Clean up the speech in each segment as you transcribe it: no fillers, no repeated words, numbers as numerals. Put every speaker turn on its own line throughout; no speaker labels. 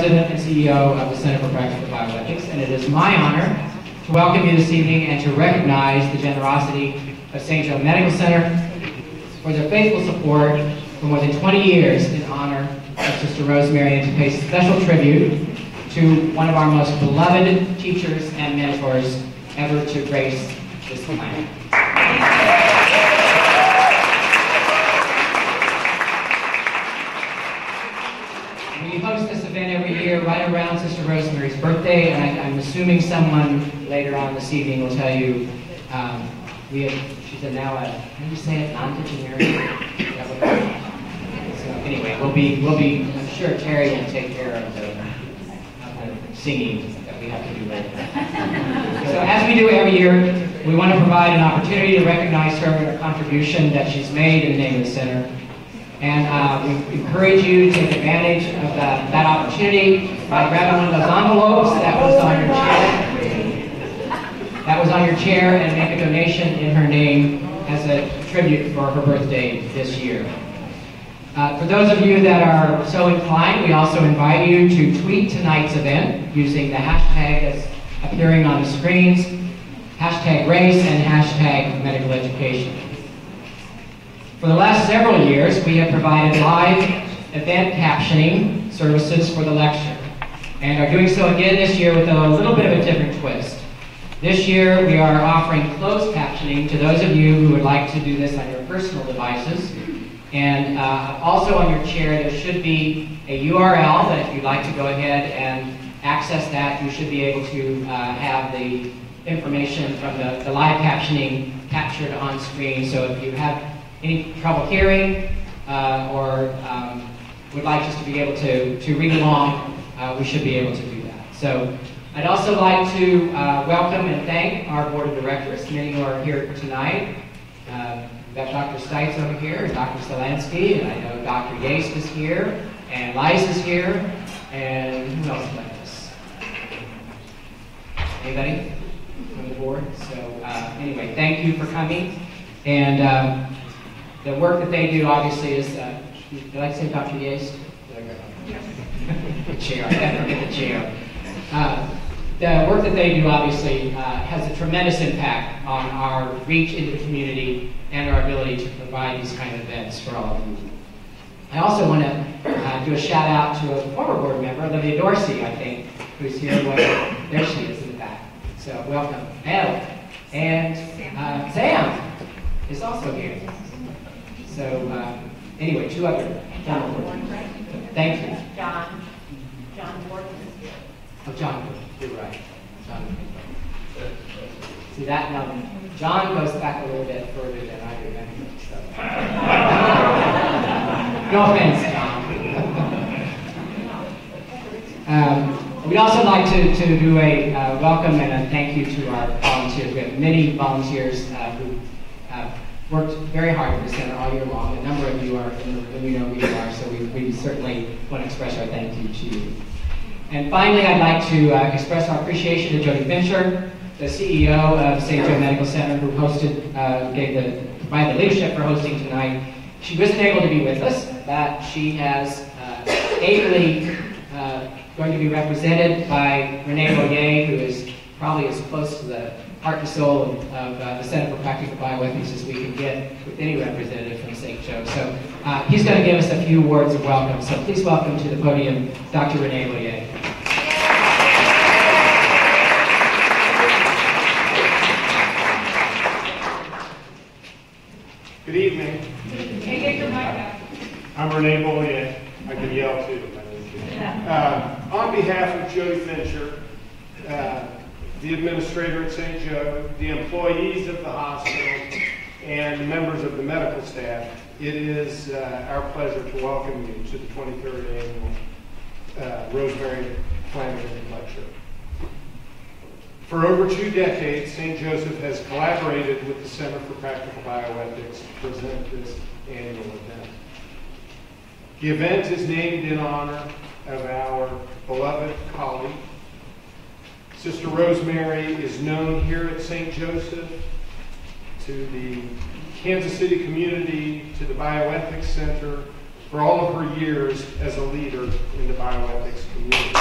President and CEO of the Center for Practical Bioethics, and it is my honor to welcome you this evening and to recognize the generosity of St. Joe Medical Center for their faithful support for more than 20 years in honor of Sister Rosemary, and to pay special tribute to one of our most beloved teachers and mentors ever to grace this planet. We host this event every year right around Sister Rosemary's birthday, and I'm assuming someone later on this evening will tell you she's now a, how do you say it, non-degenerate? So anyway, we'll be, I'm sure Terry will take care of the singing that we have to do later. So as we do every year, we want to provide an opportunity to recognize her and her contribution that she's made in the name of the center. And we encourage you to take advantage of that opportunity by grabbing one of those envelopes that was on your chair. That was on your chair, and make a donation in her name as a tribute for her birthday this year. For those of you that are so inclined, we also invite you to tweet tonight's event using the hashtag that's appearing on the screens, hashtag race and hashtag medical education. For the last several years, we have provided live event captioning services for the lecture, and are doing so again this year with a little bit of a different twist. This year, we are offering closed captioning to those of you who would like to do this on your personal devices. And also on your chair, there should be a URL that if you'd like to go ahead and access that, you should be able to have the information from the live captioning captured on screen. So if you have any trouble hearing or would like just to be able to read along, we should be able to do that. So I'd also like to welcome and thank our board of directors, many who are here tonight. We've got Dr. Stites over here, and Dr. Stelansky, and I know Dr. Yates is here, and Lice is here, and who else is like this? Anybody from the board? So anyway, thank you for coming. And the work that they do obviously is, did I say Dr. Yates? The chair, I can't forget the chair. The work that they do obviously has a tremendous impact on our reach into the community and our ability to provide these kind of events for all of you. I also want to do a shout out to a former board member, Olivia Dorsey, I think, who's here. There she is in the back. So welcome. And Sam is also here. So anyway, two other gentlemen. Thank you.
John Gordon is here.
Oh, John, you're right. John. See that now? John goes back a little bit further than I do. So. No offense, John. We'd also like to do a welcome and a thank you to our volunteers. We have many volunteers who worked very hard for the center all year long. A number of you are, and we know who you are, so we certainly want to express our thank you to you. And finally, I'd like to express our appreciation to Jody Fincher, the CEO of St. Joe Medical Center, who provided the leadership for hosting tonight. She wasn't able to be with us, but she has ably going to be represented by Renee Boyer, who is probably as close to the heart and soul of the Center for Practical Bioethics as we can get with any representative from St. Joe. So he's going to give us a few words of welcome. So please welcome to the podium Dr. Renee Boyer.
Good evening. I'm Renee Boyer. I can yell too. On behalf of Jody Fincher, the administrator at St. Joe, the employees of the hospital, and the members of the medical staff, it is our pleasure to welcome you to the 23rd annual Rosemary Flanigan Lecture. For over 2 decades, St. Joseph has collaborated with the Center for Practical Bioethics to present this annual event. The event is named in honor of our beloved colleague. Sister Rosemary is known here at St. Joseph, to the Kansas City community, to the Bioethics Center, for all of her years as a leader in the bioethics community.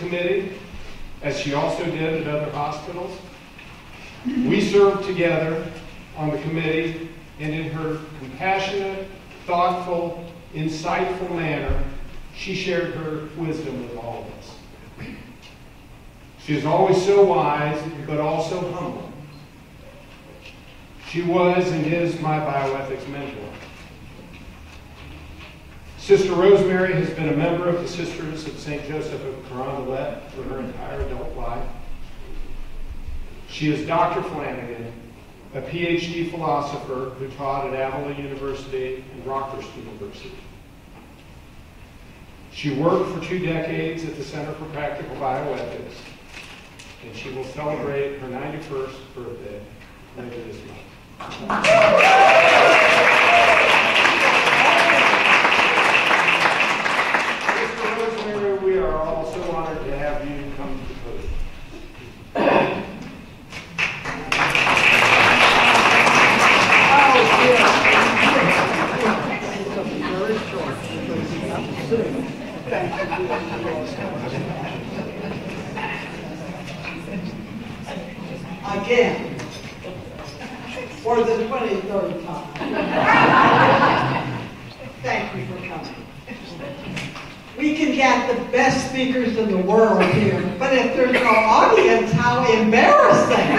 committee, as she also did at other hospitals. We served together on the committee, and in her compassionate, thoughtful, insightful manner, she shared her wisdom with all of us. She is always so wise, but also humble. She was and is my bioethics mentor. Sister Rosemary has been a member of the Sisters of St. Joseph of Carondelet for her entire adult life. She is Dr. Flanigan, a PhD philosopher who taught at Avila University and Rockhurst University. She worked for 2 decades at the Center for Practical Bioethics, and she will celebrate her 91st birthday later this month. Sister Rosemary, we are all so honored to have you come to the podium.
Again, for the 23rd time. Thank you for coming. We can get the best speakers in the world here, but if there's no audience, how embarrassing.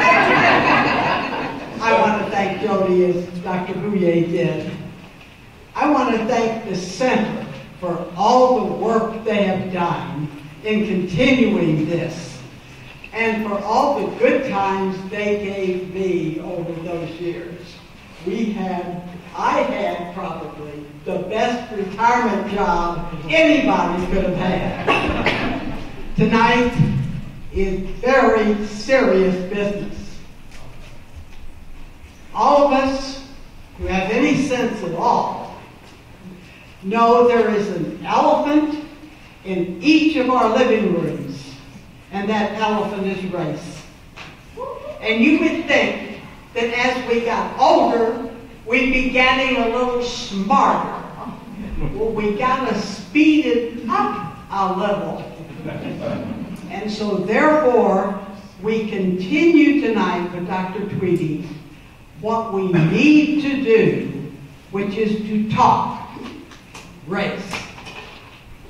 I want to thank Jody, as Dr. Bouye did. I want to thank the Center for all the work they have done in continuing this, and for all the good times they gave me over those years. I had probably the best retirement job anybody could have had. Tonight is very serious business. All of us who have any sense at all know there is an elephant in each of our living rooms, and that elephant is race. And you would think that as we got older, we'd be getting a little smarter. Well, we gotta speed it up a little. And so therefore, we continue tonight with Dr. Tweedy what we need to do, which is to talk race.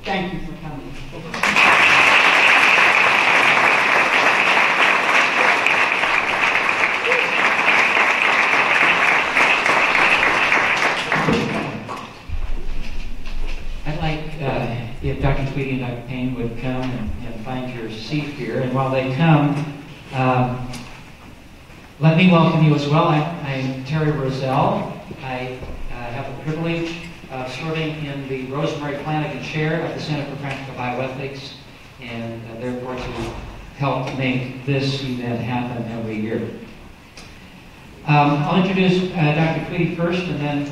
Thank you for coming.
I'd like if Dr. Tweedy and Dr. Payne would come and find your seat here. And while they come, let me welcome you as well. I'm Terry Roselle. I have the privilege of serving in the Rosemary Flanigan Chair of the Center for Practical Bioethics, and therefore to help make this event happen every year. I'll introduce Dr. Tweedy first, and then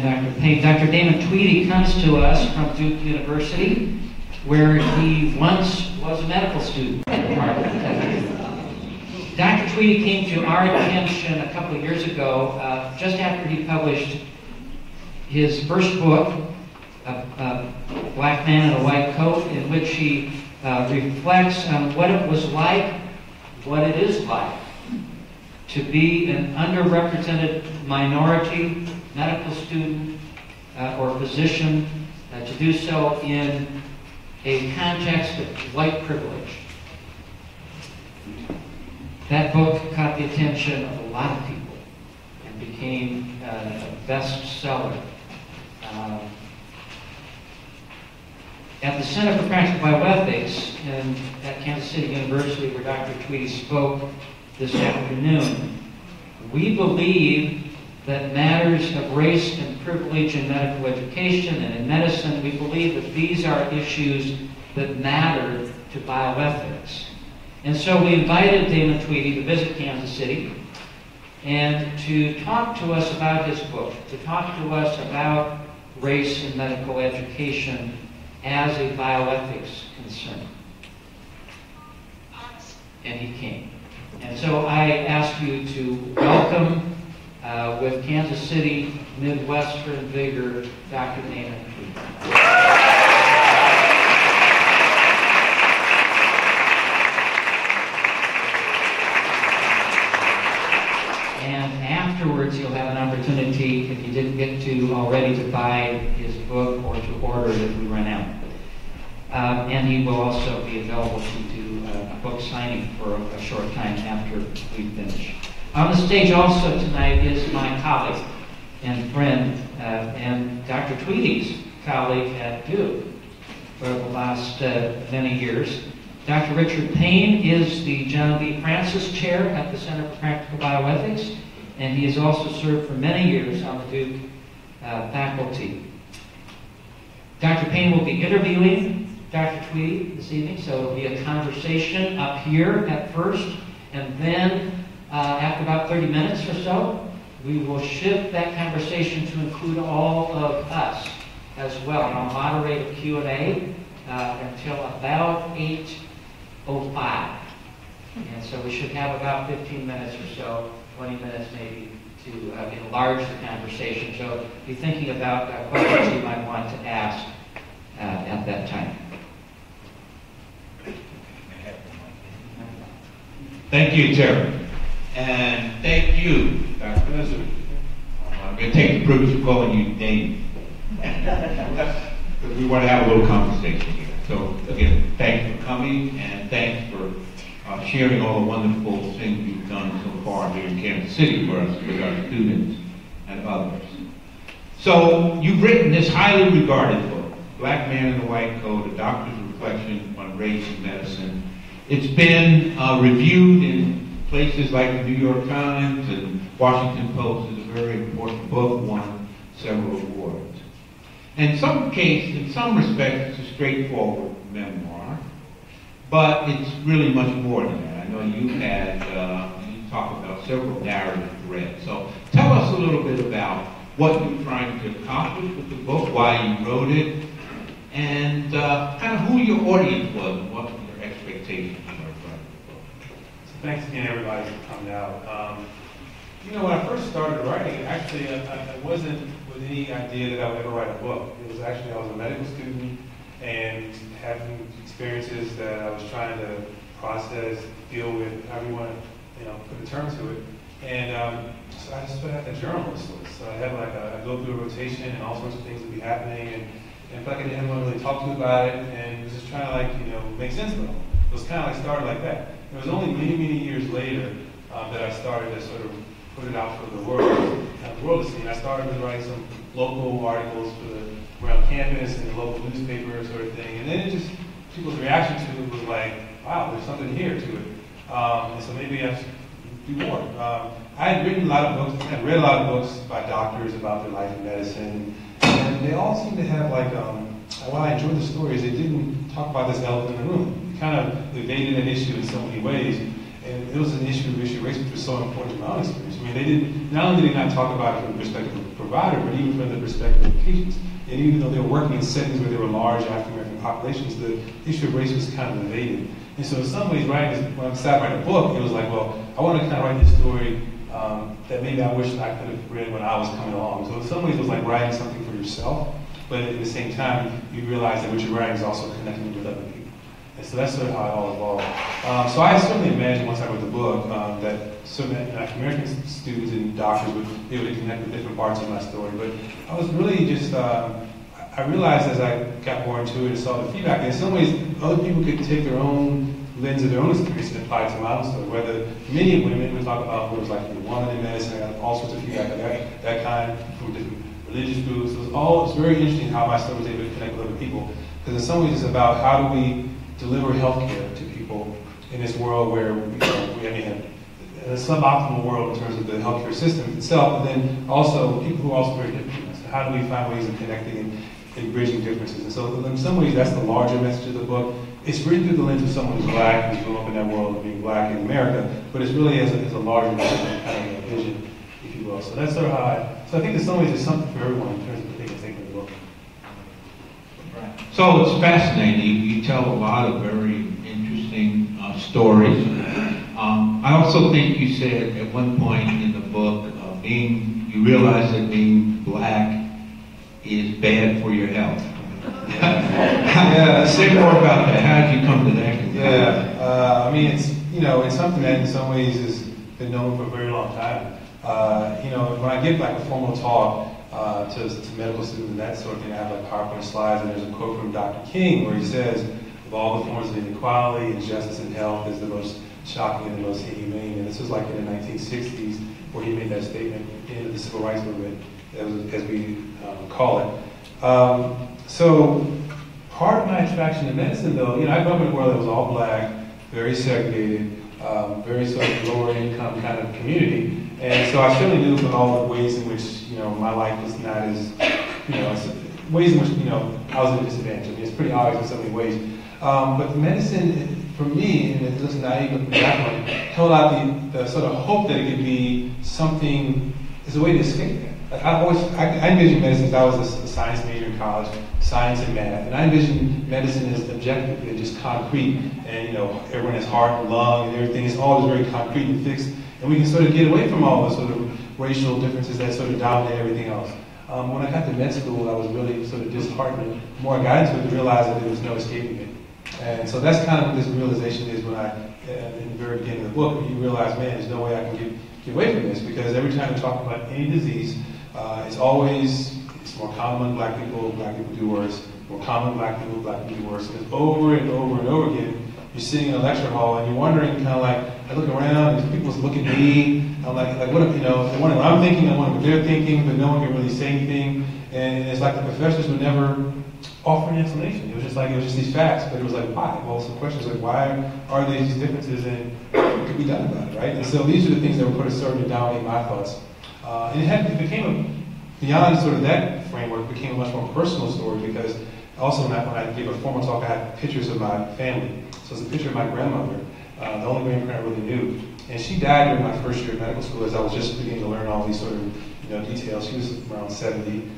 Dr. Payne. Dr. Damon Tweedy comes to us from Duke University, where he once was a medical student. Dr. Tweedy came to our attention a couple of years ago, just after he published his first book, A Black Man in a White Coat, in which he reflects on what it was like, what it is like, to be an underrepresented minority medical student or physician, to do so in a context of white privilege. That book caught the attention of a lot of people and became a bestseller. At the Center for Practical Bioethics at Kansas City University, where Dr. Tweedy spoke this afternoon, we believe that matters of race and privilege in medical education and in medicine, we believe that these are issues that matter to bioethics. And so we invited Damon Tweedy to visit Kansas City and to talk to us about his book, to talk to us about race in medical education as a bioethics concern. And he came. And so I ask you to welcome, with Kansas City Midwestern vigor, Dr. Damon Tweedy. afterwards, you'll have an opportunity, if you didn't get to already, to buy his book or to order it if we run out. And he will also be available to do a book signing for a short time after we finish. On the stage also tonight is my colleague and friend and Dr. Tweedy's colleague at Duke for the last many years. Dr. Richard Payne is the John B. Francis Chair at the Center for Practical Bioethics, and he has also served for many years on the Duke faculty. Dr. Payne will be interviewing Dr. Tweedy this evening, so it will be a conversation up here at first, and then after about 30 minutes or so, we will shift that conversation to include all of us as well. And I'll moderate a Q&A until about 8:05. And so we should have about 15 minutes or so, 20 minutes maybe, to enlarge the conversation. So be thinking about questions you might want to ask at that time.
Thank you, Terry. And thank you, Dr. President. I'm going to take the privilege of calling you Damon. Because we want to have a little conversation here. So, again, thanks for coming, and thanks for sharing all the wonderful things you've done so far here in Kansas City for us, with our students and others. So, you've written this highly regarded book, Black Man in the White Coat, A Doctor's Reflection on Race and Medicine. It's been reviewed in places like the New York Times and Washington Post as a very important book, won several awards. In some respects, it's a straightforward memoir, but it's really much more than that. I know you talk about several narrative threads. So tell us a little bit about what you're trying to accomplish with the book, why you wrote it, and kind of who your audience was and what your expectations were from the book.
So thanks again, everybody, for coming out. When I first started writing, actually, I wasn't with any idea that I would ever write a book. It was actually, I was a medical student and having experiences that I was trying to process, deal with, however you want to, put a term to it. And so I just put out the journal of sorts. So I had I go through a rotation and all sorts of things would be happening, and in fact, I didn't have anyone really talk to about it, and it was just trying to make sense of it all. It was kind of started like that. It was only many, many years later that I started to sort of put it out for the world to see. And I started with writing some local articles around campus and the local newspaper sort of thing. And then people's reaction to it was like, wow, there's something here to it. And so maybe I should do more. I had written a lot of books, I had read a lot of books by doctors about their life in medicine. And they all seemed to have while I enjoyed the stories, they didn't talk about this elephant in the room. It kind of evaded an issue in so many ways. And it was an issue of race, which was so important to my own experience. I mean, not only did they not talk about it from the perspective of the provider, but even from the perspective of patients. And even though they were working in settings where there were large African-American populations, the issue of race was kind of evaded. And so in some ways, when I sat writing a book, it was like, well, I want to kind of write this story that maybe I wish I could have read when I was coming along. So in some ways, it was like writing something for yourself, but at the same time, you realize that what you're writing is also connecting with other people. And so that's sort of how it all evolved. So I certainly imagined once I wrote the book that certain African-American students and doctors would be able to connect with different parts of my story. But I was really just, I realized as I got more into it and saw the feedback, that in some ways, other people could take their own lens of their own experience and apply it to my own story. Whether many women would talk about what it was like to be a woman in medicine, I got all sorts of feedback of that kind from different religious groups. It's very interesting how my story was able to connect with other people. Because in some ways it's about how do we deliver healthcare to people in this world where we have a suboptimal world in terms of the healthcare system itself, but then also people who are also very different from us. So how do we find ways of connecting and bridging differences? And so in some ways that's the larger message of the book. It's written through the lens of someone who's black, who's grown up in that world of being black in America, but it's really as a larger message, kind of a vision, if you will. So that's sort of how I think in some ways it's something for everyone in terms of what they can take from the book.
So it's fascinating. You tell a lot of very interesting stories. I also think you said at one point in the book, you realize that being black is bad for your health. Say more about that. How did you come to that conclusion?
I mean, it's something that in some ways has been known for a very long time. You know, when I give like a formal talk to medical students and that sort of thing, I have like PowerPoint slides, and there's a quote from Dr. King where he says, of all the forms of inequality, injustice in health is the most shocking and the most inhumane. And this was like in the 1960s where he made that statement in the civil rights movement, as we call it. So part of my attraction to medicine, though, you know, I grew up in a world that was all black, very segregated, very sort of lower income kind of community. And so I certainly knew from all the ways in which, you know, my life was not as, you know, ways in which, you know, I was at a disadvantage. I mean, it's pretty obvious in so many ways. But medicine, for me, and it looks naive looking back on it, held out the sort of hope that it could be something, as a way to escape that. Like I envisioned medicine as I was a science major in college, science and math, and I envisioned medicine as objective and just concrete, and you know, everyone has heart and lung and everything is always very concrete and fixed, and we can sort of get away from all the sort of racial differences that sort of dominate everything else. When I got to med school, I was really sort of disheartened. The more I got into it, I realized that there was no escaping it. And so that's kind of what this realization is when in the very beginning of the book, you realize, man, there's no way I can get away from this, because every time we talk about any disease, it's more common among black people do worse, more common black people do worse. And it's over and over and over again. You're sitting in a lecture hall and you're wondering, kind of like, I look around and people's looking at me, I'm like what, you know, they're wondering what I'm thinking, I'm wondering what they're thinking, but no one can really say anything. And it's like the professors would never offer an explanation. It was just these facts, but it was like, why? Well, some questions like, why are there these differences, and what could be done about it, right? And so these are the things that were starting to dominate my thoughts. And it became beyond sort of that framework, it became a much more personal story, because also when I gave a formal talk, I had pictures of my family. So it's a picture of my grandmother, the only grandparent I really knew. And she died during my first year of medical school, as I was just beginning to learn all these sort of, you know, details. She was around 70.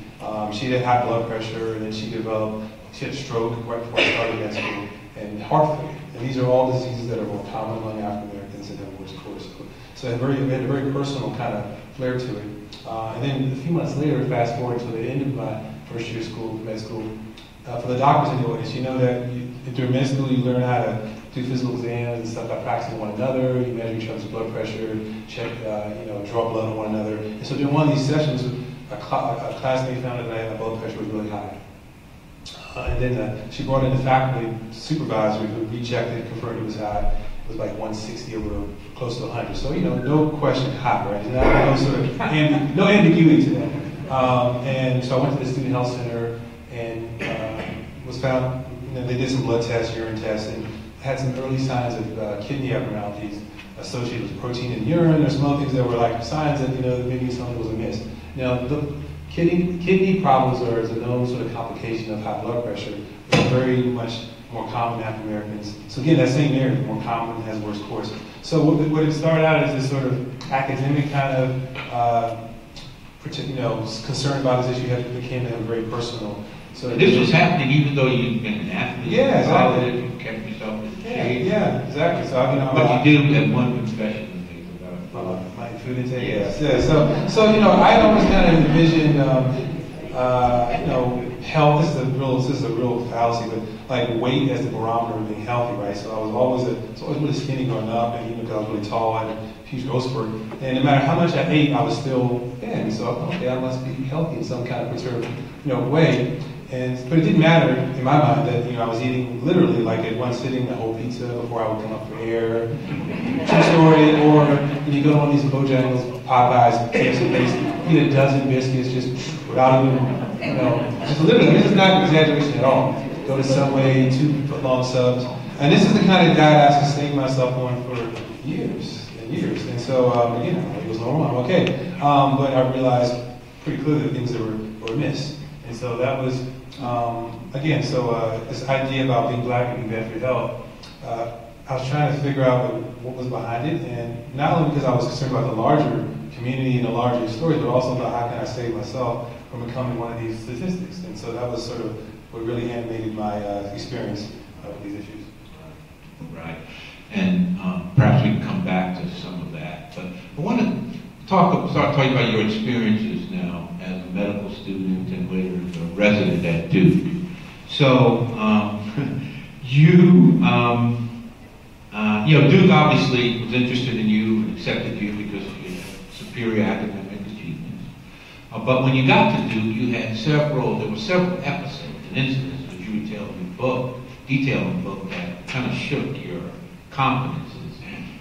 She had high blood pressure, and then she had a stroke right before I started med school, and heart failure. And these are all diseases that are more common among African Americans and have worse course. So it had a very personal kind of flair to it. And then a few months later, fast forward to the end of my first year of school, med school, for the doctors in the audience, you know that during med school you learn how to do physical exams and stuff by practicing one another. You measure each other's blood pressure, check, draw blood on one another. And so during one of these sessions, a classmate found out that my blood pressure was really high. And then she brought in the faculty supervisor who rechecked it, confirmed it was high. It was like 160 over close to 100. So, you know, no question high, right? No sort of no ambiguity to that. And so I went to the student health center and was found, you know, they did some blood tests, urine tests, and had some early signs of kidney abnormalities associated with protein in urine. There's some other things that were like signs that, you know, maybe something was amiss. Now, the kidney problems are a known sort of complication of high blood pressure. They're very much more common in African Americans. So again, that same area, more common, has worse course. So what it started out as this sort of academic kind of, concern about this issue, became very personal. So
this was happening even though you've been an athlete.
Yeah, exactly.
You kept yourself in shape.
Yeah, exactly. So
but you do have one confession.
My food intake. Yes. Yeah. So I always kind of envisioned, health. This is a real fallacy, but like weight as the barometer of being healthy, right? So I was always really skinny growing up, and even because I was really tall, I had a huge growth spurt. And no matter how much I ate, I was still thin. So okay, I must be healthy in some kind of perturbed, way. But it didn't matter in my mind that I was eating literally like at one sitting a whole pizza before I would come up for air. True story. Or you go to one of these Bojangles, Popeyes, KFC place, eat a dozen biscuits just without even, just literally. This is not an exaggeration at all. Go to Subway, 2-foot-long subs, and this is the kind of diet I sustained myself on for years and years. And so it was normal. I'm okay. But I realized pretty clearly the things that were amiss. And so that was, this idea about being black and being bad for your health, I was trying to figure out what was behind it, and not only because I was concerned about the larger community and the larger stories, but also about how can I save myself from becoming one of these statistics. And so that was sort of what really animated my experience with these issues.
Right. And perhaps we can come back to some of that. But I want to start talking about your experiences now as a medical student and later a resident at Duke. So Duke obviously was interested in you and accepted you because you had some superior academic achievements. But when you got to Duke, there were several episodes and incidents that you detail in the book that kind of shook your confidences.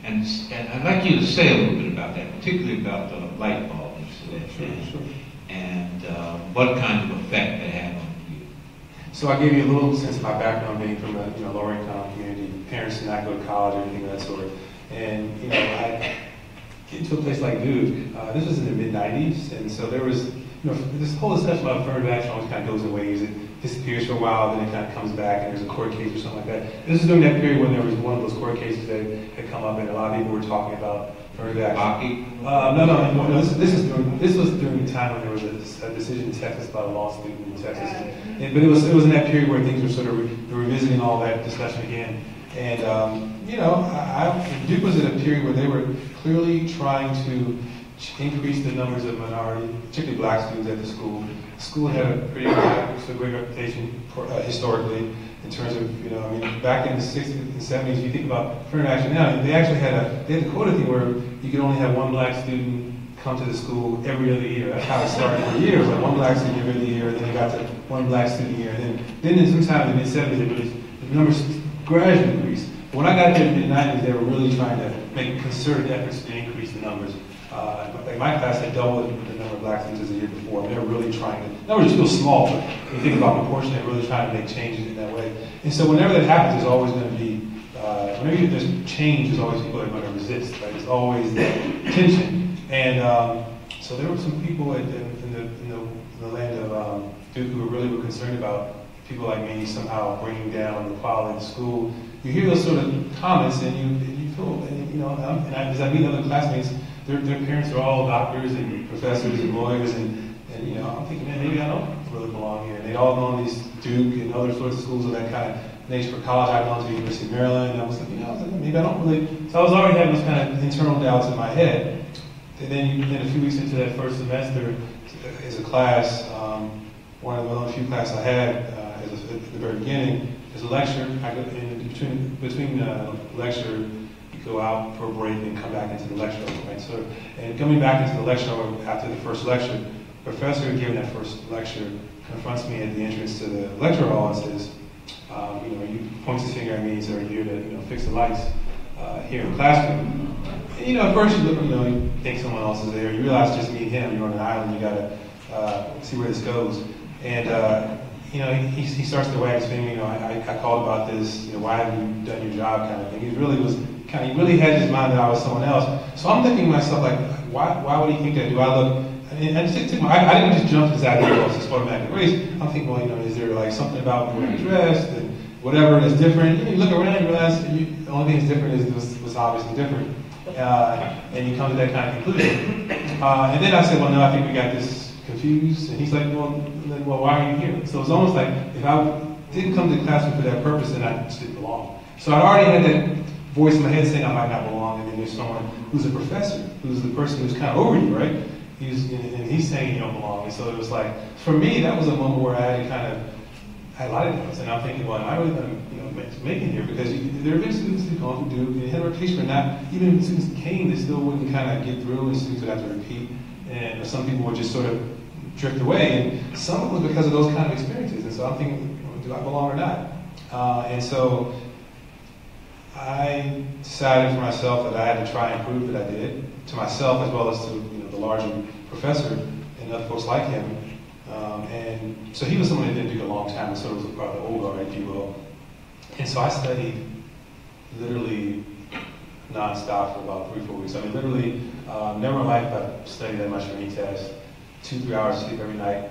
And I'd like you to say a little bit about that, particularly about the light bulb incident.
Sure.
And what kind of effect that had on you.
So I gave you a little sense of my background, being from a lower income community. Parents did not go to college or anything of that sort. And I get to a place like Duke. This was in the mid-90s, and so there was this whole discussion about affirmative action always kind of goes in waves. It disappears for a while, then it kind of comes back, and there's a court case or something like that. This is during that period when there was one of those court cases that had come up, and a lot of people were talking about affirmative action. No. This was during the time when there was a decision in Texas about a law student in Texas. But it was in that period where things were sort of revisiting all that discussion again. And Duke was at a period where they were clearly trying to increase the numbers of minority, particularly black students at the school. The school had a pretty great reputation historically in terms of, back in the 60s and 70s, you think about affirmative action now, they actually had the quota thing where you could only have one black student come to the school every other year. That's how it started for years, like one black student every other year, and then it got to one black student a year. And then in sometime in the mid-70s, the numbers gradually increased. But when I got there in the mid-90s, they were really trying to make concerted efforts to increase the numbers. My class had doubled the number of black students as the year before. And they were really trying to, numbers are still small, but when you think about proportion, they're really trying to make changes in that way. And so whenever that happens, there's always going to be, whenever there's change, there's always people that are going to resist, right? There's always that tension. And so there were some people in the land of Duke who were concerned about people like me somehow bringing down the quality of the school. You hear those sort of comments, and you feel, and as I meet other classmates, their parents are all doctors and professors and lawyers, and I'm thinking, man, maybe I don't really belong here. And they'd all gone to these Duke and other sorts of schools of that kind of nature. For college, I'd gone to the University of Maryland, and I was thinking, maybe I don't really. So I was already having those kind of internal doubts in my head. And then a few weeks into that first semester, as a class, one of the only few classes I had at the very beginning is a lecture. I go in between lecture, you go out for a break and come back into the lecture, right? So, and coming back into the lecture after the first lecture, the professor giving that first lecture confronts me at the entrance to the lecture hall and says, he points his finger at me and says, "Are you here to fix the lights here in the classroom?" And, at first you look, you think someone else is there. You realize it's just me and him. You're on an island. You gotta see where this goes. And he starts to wag his finger. I called about this. Why haven't you done your job, kind of thing. He really had in his mind that I was someone else. So I'm thinking to myself, like, why would he think that? Do I look? I didn't just jump to this idea of this automatic race. I'm thinking, is there like something about the way I'm dressed and whatever is different? You look around and realize the only thing that's different is this was obviously different. And you come to that kind of conclusion. And then I said, no, I think we got this confused. And he's like, well, why are you here? So it's almost like if I didn't come to the classroom for that purpose, then I just didn't belong. So I already had that voice in my head saying I might not belong. And then there's someone who's a professor, who's the person who's kind of over you, right? He's saying you don't belong. And so it was like, for me, that was a moment where I had a lot of doubts. And I'm thinking, am I really going to make it here? Because there have been students who've gone through Duke and had a reputation for not, even when students came, they still wouldn't kind of get through, and students would have to repeat. And some people would just sort of drift away. And some of it was because of those kind of experiences. And so I'm thinking, do I belong or not? And so I decided for myself that I had to try and prove that I did, to myself as well as to the larger professor and other folks like him. And so he was someone that didn't do a long time, and sort of was part of the old guard, if you will. And so I studied literally nonstop for about 3-4 weeks. I mean, literally, never in my life have I studied that much for any test. 2-3 hours of sleep every night.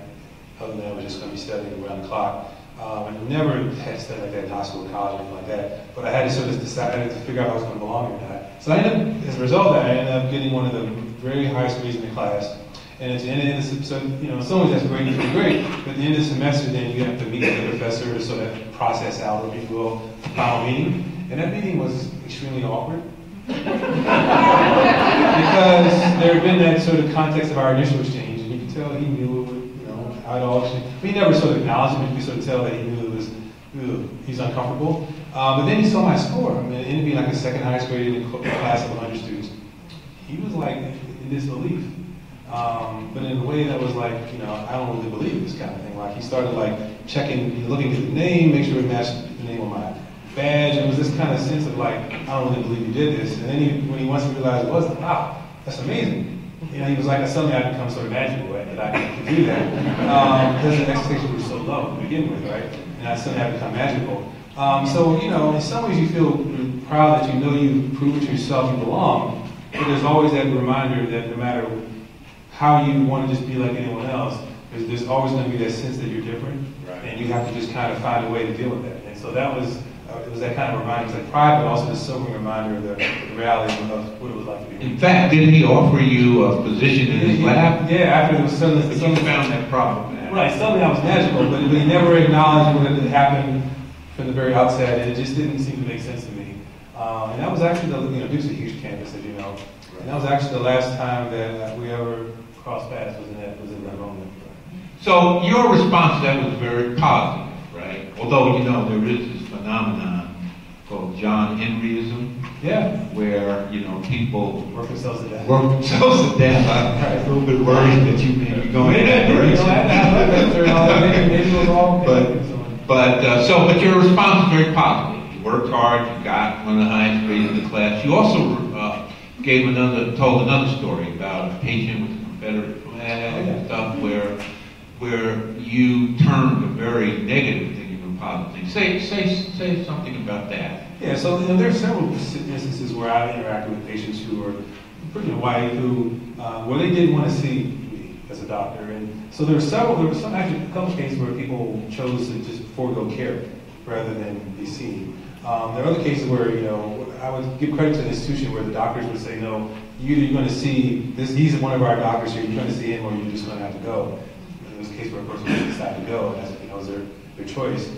Other than that, I was just going to be studying around the clock. I never had studied like that in high school or college or anything like that. But I had to sort of decide, I had to figure out if I was going to belong or not. So I ended up, as a result of that, I ended up getting one of the very highest grades in the class. And at the end of the, so, in some ways that's great, it's great. But at the end of the semester, then you have to meet with the professor to sort of process out, if you will, the final meeting. And that meeting was extremely awkward. Because there had been that sort of context of our initial exchange, and you could tell he knew it would, how it all actually, he never sort of acknowledged it, but you could sort of tell that he knew it was, he's uncomfortable. But then he saw my score. I mean, it ended up being like the second highest grade in a class of 100 students. he was like in disbelief. But in a way that was like, I don't really believe this kind of thing. Like he started like checking, looking at the name, make sure it matched the name on my badge. It was this kind of sense of like, I don't really believe you did this. And then when he once realized it was, like, wow, that's amazing. He was like, suddenly I become sort of magical, right? That I could do that. Because the expectations were so low to begin with, right? And I suddenly have become magical. So, in some ways you feel proud that you've proven to yourself you belong, but there's always that reminder that no matter how you want to just be like anyone else, there's always going to be that sense that you're different, right. And you have to just kind of find a way to deal with that. And so that was, it was that kind of reminder, it was like pride, but also the sobering reminder of the reality of what it was like to be.
In fact, didn't he offer you a position in his lab?
Yeah, after it was suddenly
you found that problem.
Right, suddenly I was magical, but he never acknowledged what had happened from the very outset, and it just didn't seem to make sense to me. And that was actually, Duke's a huge campus, as you know, and that was actually the last time that we ever crossed paths was in that moment.
So your response to that was very positive, right? Although, there is this phenomenon called John Henryism.
Yeah.
Where, people
work themselves to death.
I'm a little bit worried that you may be going in that direction. But your response was very positive. You worked hard, you got one of the highest grades in the class. You also told another story about a patient with a Confederate flag and stuff where you turned a very negative thing into a positive thing. Say something about that.
Yeah, so there are several instances where I've interacted with patients who are pretty white where they didn't want to see me as a doctor, and so there were actually a couple of cases where people chose to just forego care rather than be seen. There are other cases where I would give credit to the institution where the doctors would say, no, you're going to see this. He's one of our doctors here. You're going to see him, or you're just going to have to go. And there was a case where a person would decide to go, and that's was their choice.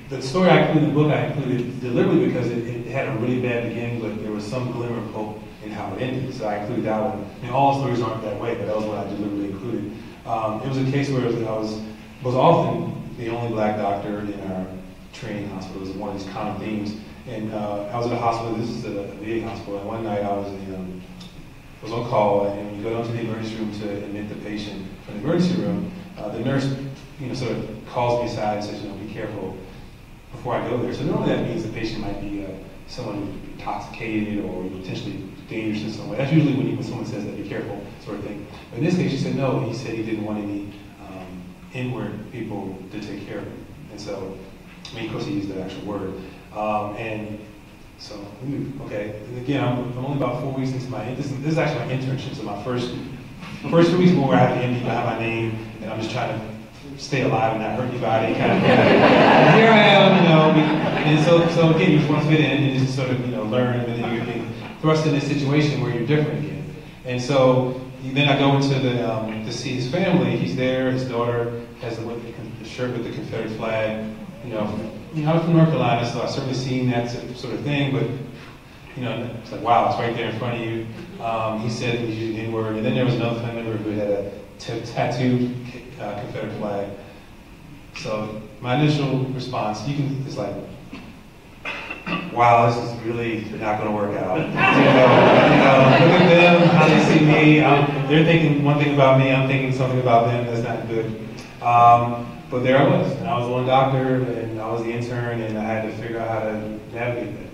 The story I included in the book, I included deliberately because it had a really bad beginning, but there was some glimmer of hope in how it ended. So I included that one. And all stories aren't that way, but that was what I deliberately included. It was a case where I was often the only black doctor in our training hospital. It was one of these common themes. And I was at a hospital, this is a VA hospital, and one night I was on call, and when you go down to the emergency room to admit the patient from the emergency room, the nurse sort of calls me aside and says, be careful before I go there. So normally that means the patient might be someone intoxicated or potentially dangerous in some way. That's usually when someone says that, be careful, sort of thing. But in this case, she said no. He said he didn't want any inward people to take care of him. And so, of course he used the actual word. And so, okay. And again, I'm only about 4 weeks into this is actually my internship. So my first 2 weeks where I have the MD behind my name, and I'm just trying to stay alive and not hurt anybody, kind of thing. And here I am, and so again, you just want to fit in and just sort of, learn, and then you're getting thrust in this situation where you're different again. And so then I go into to see his family. He's there. His daughter has the shirt with the Confederate flag. I'm from North Carolina, so I've certainly seen that sort of thing, but it's like, wow, it's right there in front of you. He said he was using the N-word, and then there was another family member who had a tattooed Confederate flag. So my initial response, is like, wow, this is really not going to work out. Look at them, how they see me. They're thinking one thing about me, I'm thinking something about them that's not good. But there I was, and I was one doctor, and I was the intern, and I had to figure out how to navigate that.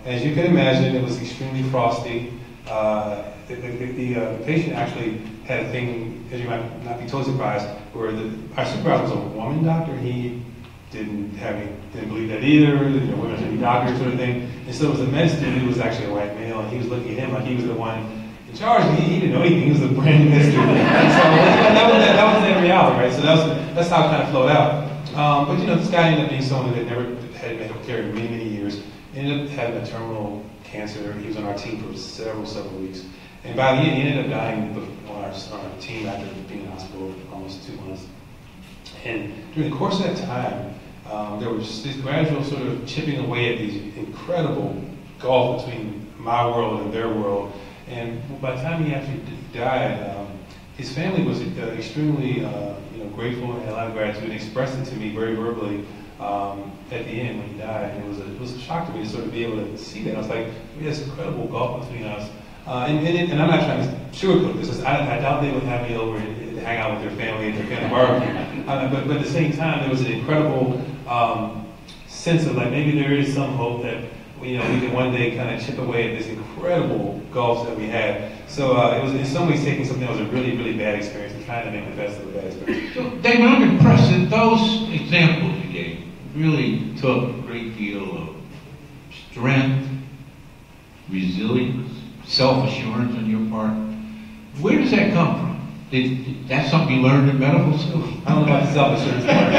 As you can imagine, it was extremely frosty. The patient actually had a thing, as you might not be totally surprised, where our supervisor was a woman doctor, and he didn't believe that either. Women should be doctors, sort of thing. And so it was a med student who was actually a white male, and he was looking at him like he was the one in charge. He didn't know anything. He was a brand new med student. And so that was their reality, right? So that's how it kind of flowed out. But this guy ended up being someone that never had medical care in many, many years. Ended up having a terminal cancer. He was on our team for several weeks. And by the end, he ended up dying on our team after being in the hospital for almost 2 months. And during the course of that time, there was just this gradual sort of chipping away at these incredible gulf between my world and their world. And by the time he actually died, his family was extremely grateful and had a lot of gratitude and expressed it to me very verbally. at the end when he died. And it was a shock to me to sort of be able to see that. I was like, we had this incredible gulf between us. And I'm not trying to sugarcoat this. I doubt they would have me over to hang out with their family at their family barbecue. But at the same time, there was an incredible sense of like maybe there is some hope that we can one day kind of chip away at this incredible gulf that we had. So it was in some ways taking something that was a really, really bad experience and trying to make the best of a bad experience.
So, Damon, I'm impressed that those examples you gave really took a great deal of strength, resilience, self-assurance on your part. Where does that come from? That's something you learned in medical school?
I don't know about the self-assurance part.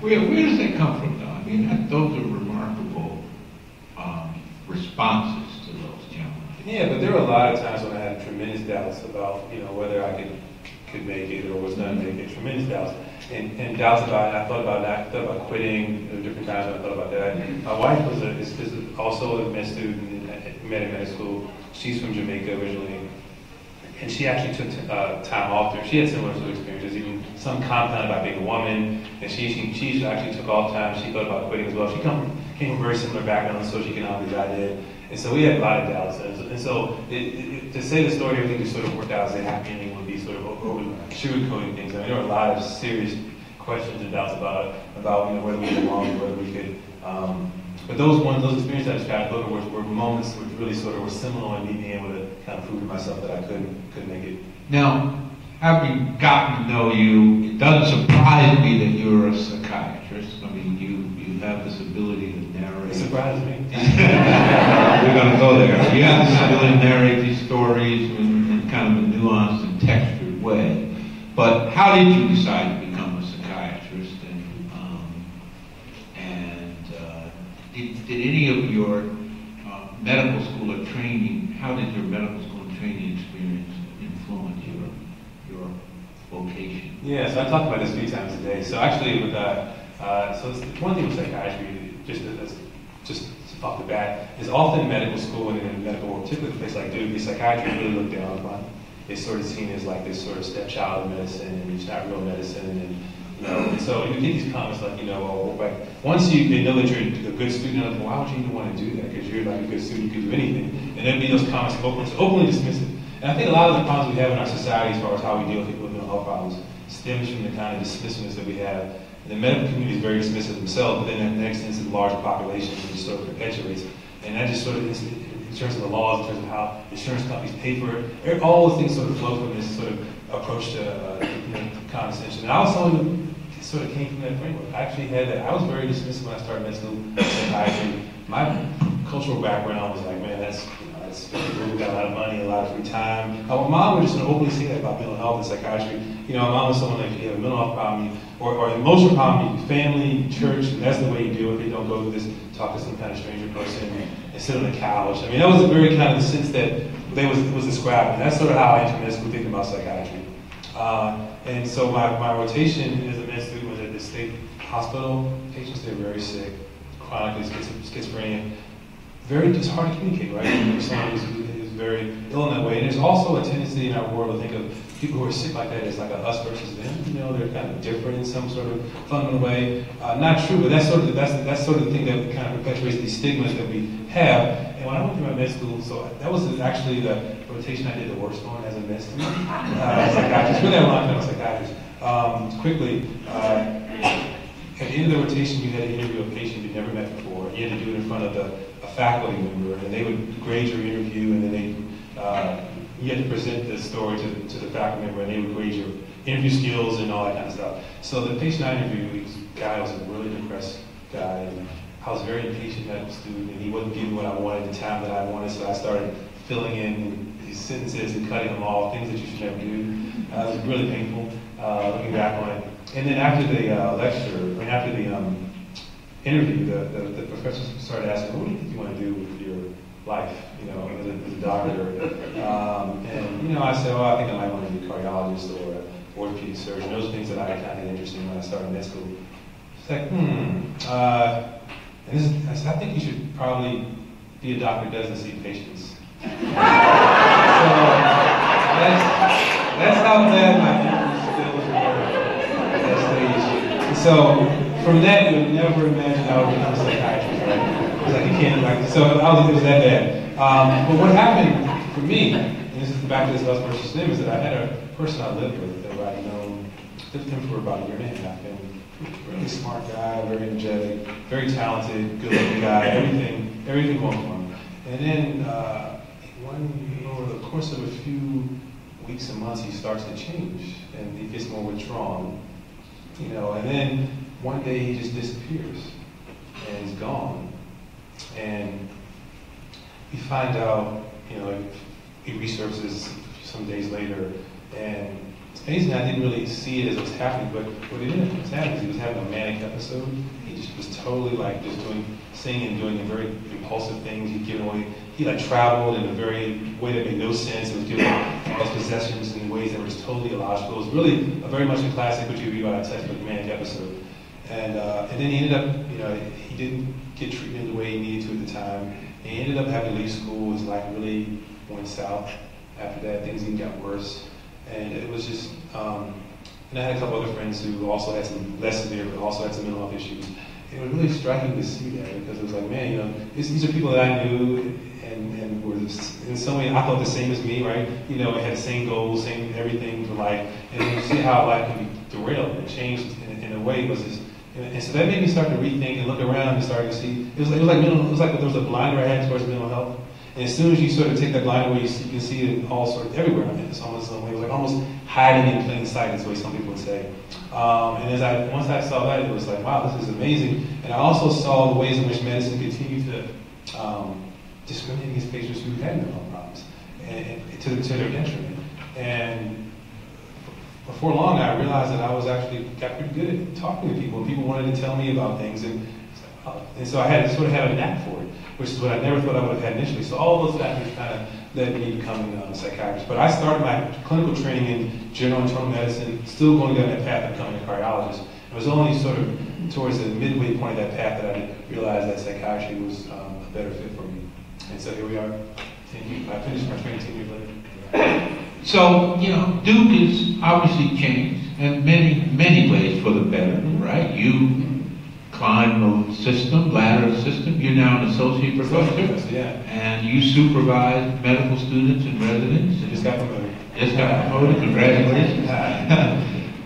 Where does that come from, though? I mean, those are remarkable responses to those challenges.
Yeah, but there were a lot of times when I had tremendous doubts about, whether I could make it or was going to make it. Tremendous doubts. And doubts about it. I thought about that. I thought about quitting. There were different times when I thought about that. My wife is also a med student at medical school. She's from Jamaica originally. And she actually took time off there. She had similar sort of experiences, even some compounded by being a woman. And she actually took off time. She thought about quitting as well. She came from a very similar background in socioeconomics as I did. And so we had a lot of doubts. And so to say the story, everything just sort of worked out as a happy ending would be sort of over sugarcoating things. I mean, there were a lot of serious questions and doubts about whether we belonged, whether we could. But those experiences I described, those were moments which really sort of were seminal in me being able to kind of prove to myself that I couldn't make it.
Now, having gotten to know you, it doesn't surprise me that you're a psychiatrist. I mean, you have this ability to narrate.
It surprises me.
We're going to go there. You have this ability to narrate these stories in kind of a nuanced and textured way. But how did you decide to become a psychiatrist? Did any of your medical school or training, how did your medical school and training experience influence your vocation?
Yeah, so I talked about this a few times today. So actually with so one thing with psychiatry, just off the bat, is often medical school and in medical work, particularly a place like Duke, psychiatry is really looked down upon. It's sort of seen as like this sort of stepchild of medicine, and it's not real medicine, and so you get these comments like, once they know that you're a good student, like, why would you even want to do that? Because you're like a good student, you can do anything. And there'd be those comments openly dismissive. And I think a lot of the problems we have in our society as far as how we deal with people with mental health problems stems from the kind of dismissiveness that we have. And the medical community is very dismissive themselves, but then that extends to the larger populations and just sort of perpetuates. And that just sort of, in terms of the laws, in terms of how insurance companies pay for it, all those things sort of flow from this sort of approach to condescension. And I was someone who sort of came from that framework. I actually had that. I was very dismissive when I started med school psychiatry. My cultural background was like, man, that's people who got a lot of money, a lot of free time. My mom would just openly say that about mental health and psychiatry. My mom was someone like, if you have a mental health problem, or an emotional problem, family, church, and that's the way you deal with it. Don't go to this, talk to some kind of stranger person and sit on the couch. I mean, that was a very kind of the sense that was described. And that's sort of how I entered med school thinking about psychiatry. And so my rotation as a med student was at the state hospital. Patients there very sick, chronically schizophrenia. It's hard to communicate, right? Someone who's very ill in that way. And there's also a tendency in our world to think of people who are sick like that as like a us versus them. They're kind of different in some sort of fundamental way. Not true, but that's sort of the thing that kind of perpetuates these stigmas that we have. And when I went through my med school, so that was actually the rotation I did the worst on as a med student. Psychiatrist, really had a long time as a psychiatrist. Quickly, at the end of the rotation, you had to interview a patient you'd never met before. You had to do it in front of a faculty member, and they would grade your interview, and then you had to present the story to the faculty member, and they would grade your interview skills and all that kind of stuff. So the patient I interviewed, was a really depressed guy, and I was a very impatient medical student, and he wasn't giving me what I wanted, the time that I wanted, so I started filling in these sentences and cutting them off, things that you should never do. It was really painful looking back on it. And then after the after the interview, the professor started asking, what do you think you want to do with your life, as a doctor? And, I said, I think I might want to be a cardiologist or an orthopedic surgeon. Those are things that I kind of interested in when I started med school. It's like, I said, I think you should probably be a doctor who doesn't see patients. So that's how bad my skills were at that stage. So from that, you would never imagine I would become a psychiatrist, right? It's like you can't, like, so it was that bad. But what happened for me, and this is back to this us versus them, is that I had a person I lived with that I'd known, lived him for about a year and a half, and really smart guy, very energetic, very talented, good-looking guy, everything going for him. And then over the course of a few weeks and months, he starts to change, and he gets more withdrawn, you know. And then one day he just disappears, and he's gone. And we find out, you know, he resurfaces some days later, and it's amazing I didn't really see it as it was happening, but what it ended up happening is he was having a manic episode. He just was totally like just singing and doing very impulsive things. He'd given away, he like traveled in a way that made no sense. He was giving all his possessions in ways that were just totally illogical. It was really very much a classic what you read about a textbook manic episode. And then he ended up, you know, he didn't get treatment the way he needed to at the time. And he ended up having to leave school. His life really went south after that. Things even got worse. And it was just, and I had a couple other friends who also had some less severe, but also had some mental health issues. It was really striking to see that, because it was like, man, you know, these are people that I knew and were in some way I thought the same as me, right? You know, had the same goals, same everything for life, and then you see how life can be derailed and changed in a way. It was just, and so that made me start to rethink and look around and start to see. It was like there was a blinder I had towards mental health. And as soon as you sort of take that blind away, you can see it all sort of everywhere. I mean, it's almost some way, it was like almost hiding in plain sight, is the way some people would say. And once I saw that, it was like, wow, this is amazing. And I also saw the ways in which medicine continued to discriminate against patients who had mental health problems, and to their detriment. And before long, I realized that I was actually got pretty good at talking to people. People wanted to tell me about things, and so I had sort of had a knack for it, which is what I never thought I would have had initially. So all those factors kind of led me to becoming a psychiatrist. But I started my clinical training in general internal medicine, still going down that path of becoming a cardiologist. It was only sort of towards the midway point of that path that I realized that psychiatry was a better fit for me. And so here we are. I finished my training 10 years later.
So, you know, Duke is obviously changed in many ways for the better, right? You climb the system, ladder system. You're now an associate professor,
yeah.
And you supervise medical students and residents.
Just got promoted.
Just got promoted. Congratulations.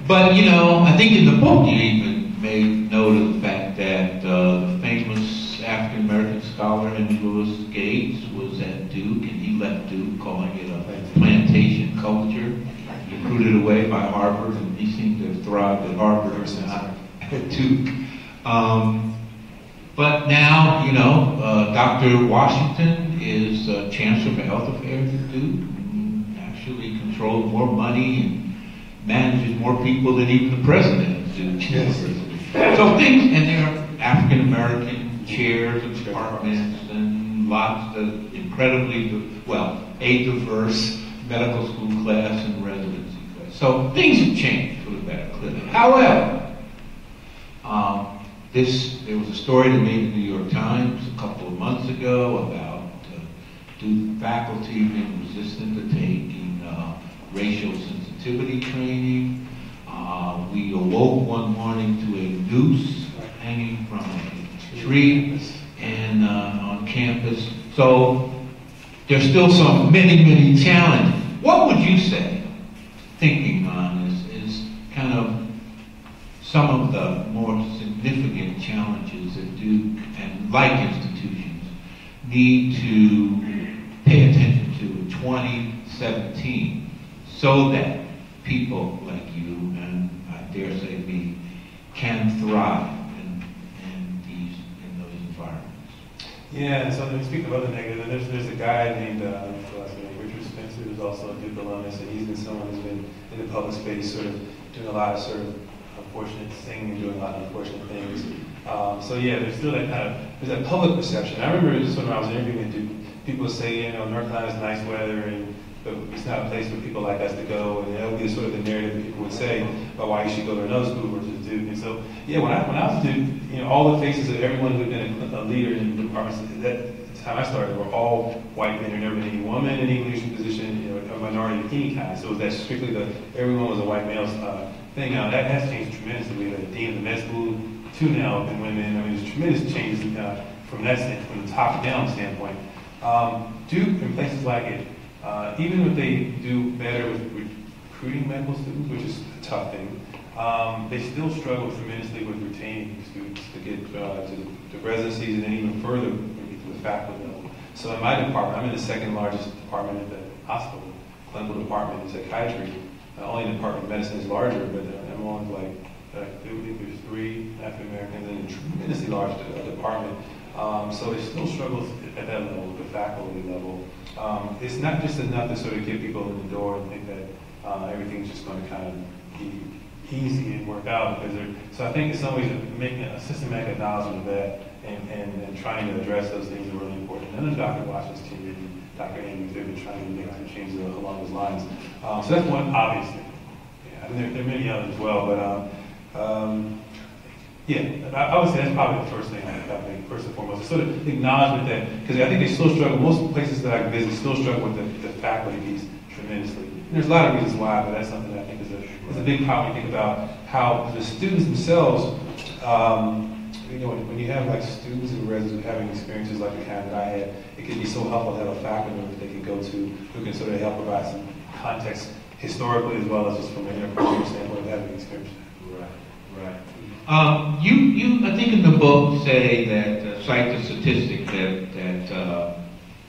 But you know, I think in the book you even made note of the fact that the famous African American scholar Henry Louis Gates was at Duke, and he left Duke, calling it a plantation culture, recruited away by Harvard, and he seemed to have thrived at Harvard or not at Duke. But now, you know, Dr. Washington is Chancellor for Health Affairs at Duke, and actually controls more money and manages more people than even the president of Duke University. So things, and there are African American chairs and departments and lots of incredibly, well, a diverse medical school class and residency class. So things have changed for the better, clearly. However, there was a story that made the New York Times a couple of months ago about Duke faculty being resistant to taking racial sensitivity training. We awoke one morning to a noose hanging from a tree and on campus. So there's still some many challenges. What would you say, thinking on this, is kind of some of the more significant challenges that Duke and like institutions need to pay attention to in 2017 so that people like you, and I dare say me, can thrive in those environments?
Yeah, and so then speaking of other negatives, there's a guy named Richard Spencer, who's also a Duke alumnus, and he's been someone who's been in the public space sort of doing a lot of sort of unfortunate things and doing a lot of unfortunate things. So yeah, there's still that kind of, there's that public perception. I remember just when I was interviewing at Duke, people would say, you know, North Carolina is nice weather, but it's not a place for people like us to go, and that would be sort of the narrative that people would say about why you should go to another school versus Duke. And so, yeah, when I was at Duke, you know, all the faces of everyone who had been a leader in the departments at the time I started were all white men. There never been any woman in any leadership position, you know, a minority of any kind. So it was that strictly everyone was a white male thing. Now that has changed tremendously. We had a dean of the med school to now than women. I mean, there's tremendous changes from that standpoint, from the top-down standpoint. Duke and places like it, even if they do better with recruiting medical students, which is a tough thing, they still struggle tremendously with retaining students to get to residencies and then even further to the faculty level. So in my department, I'm in the second largest department at the hospital, clinical department in psychiatry. Only the Department of Medicine is larger, but I'm on there's 3 African Americans in a tremendously large department. So they still struggle at that level, the faculty level. It's not just enough to sort of get people in the door and think that everything's just going to kind of be easy and work out. So I think in some ways making a systematic acknowledgement of that and trying to address those things are really important. And then Dr. Washington's team, and Dr. Andrews, they've been trying to make some changes along those lines. So that's one obvious thing. Yeah, I mean, there are many others as well, but yeah, I would say that's probably the first thing I think, first and foremost. It's sort of acknowledgement that, because I think they still struggle, most places that I visit still struggle with the faculty piece tremendously. And there's a lot of reasons why, but that's something that I think is a big problem when you think about how the students themselves, when you have like students and residents having experiences like the kind that I had, it can be so helpful to have a faculty member that they can go to who can sort of help provide some context historically as well as just from an interpersonal standpoint of having experience.
Right. You, I think in the book say that, cite the statistic that there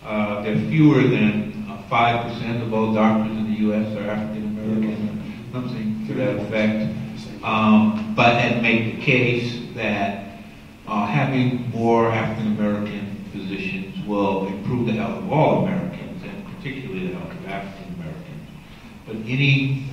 are fewer than 5% of all doctors in the U.S. are African American, or something to that effect. But make the case that having more African American physicians will improve the health of all Americans, and particularly the health of African Americans. But any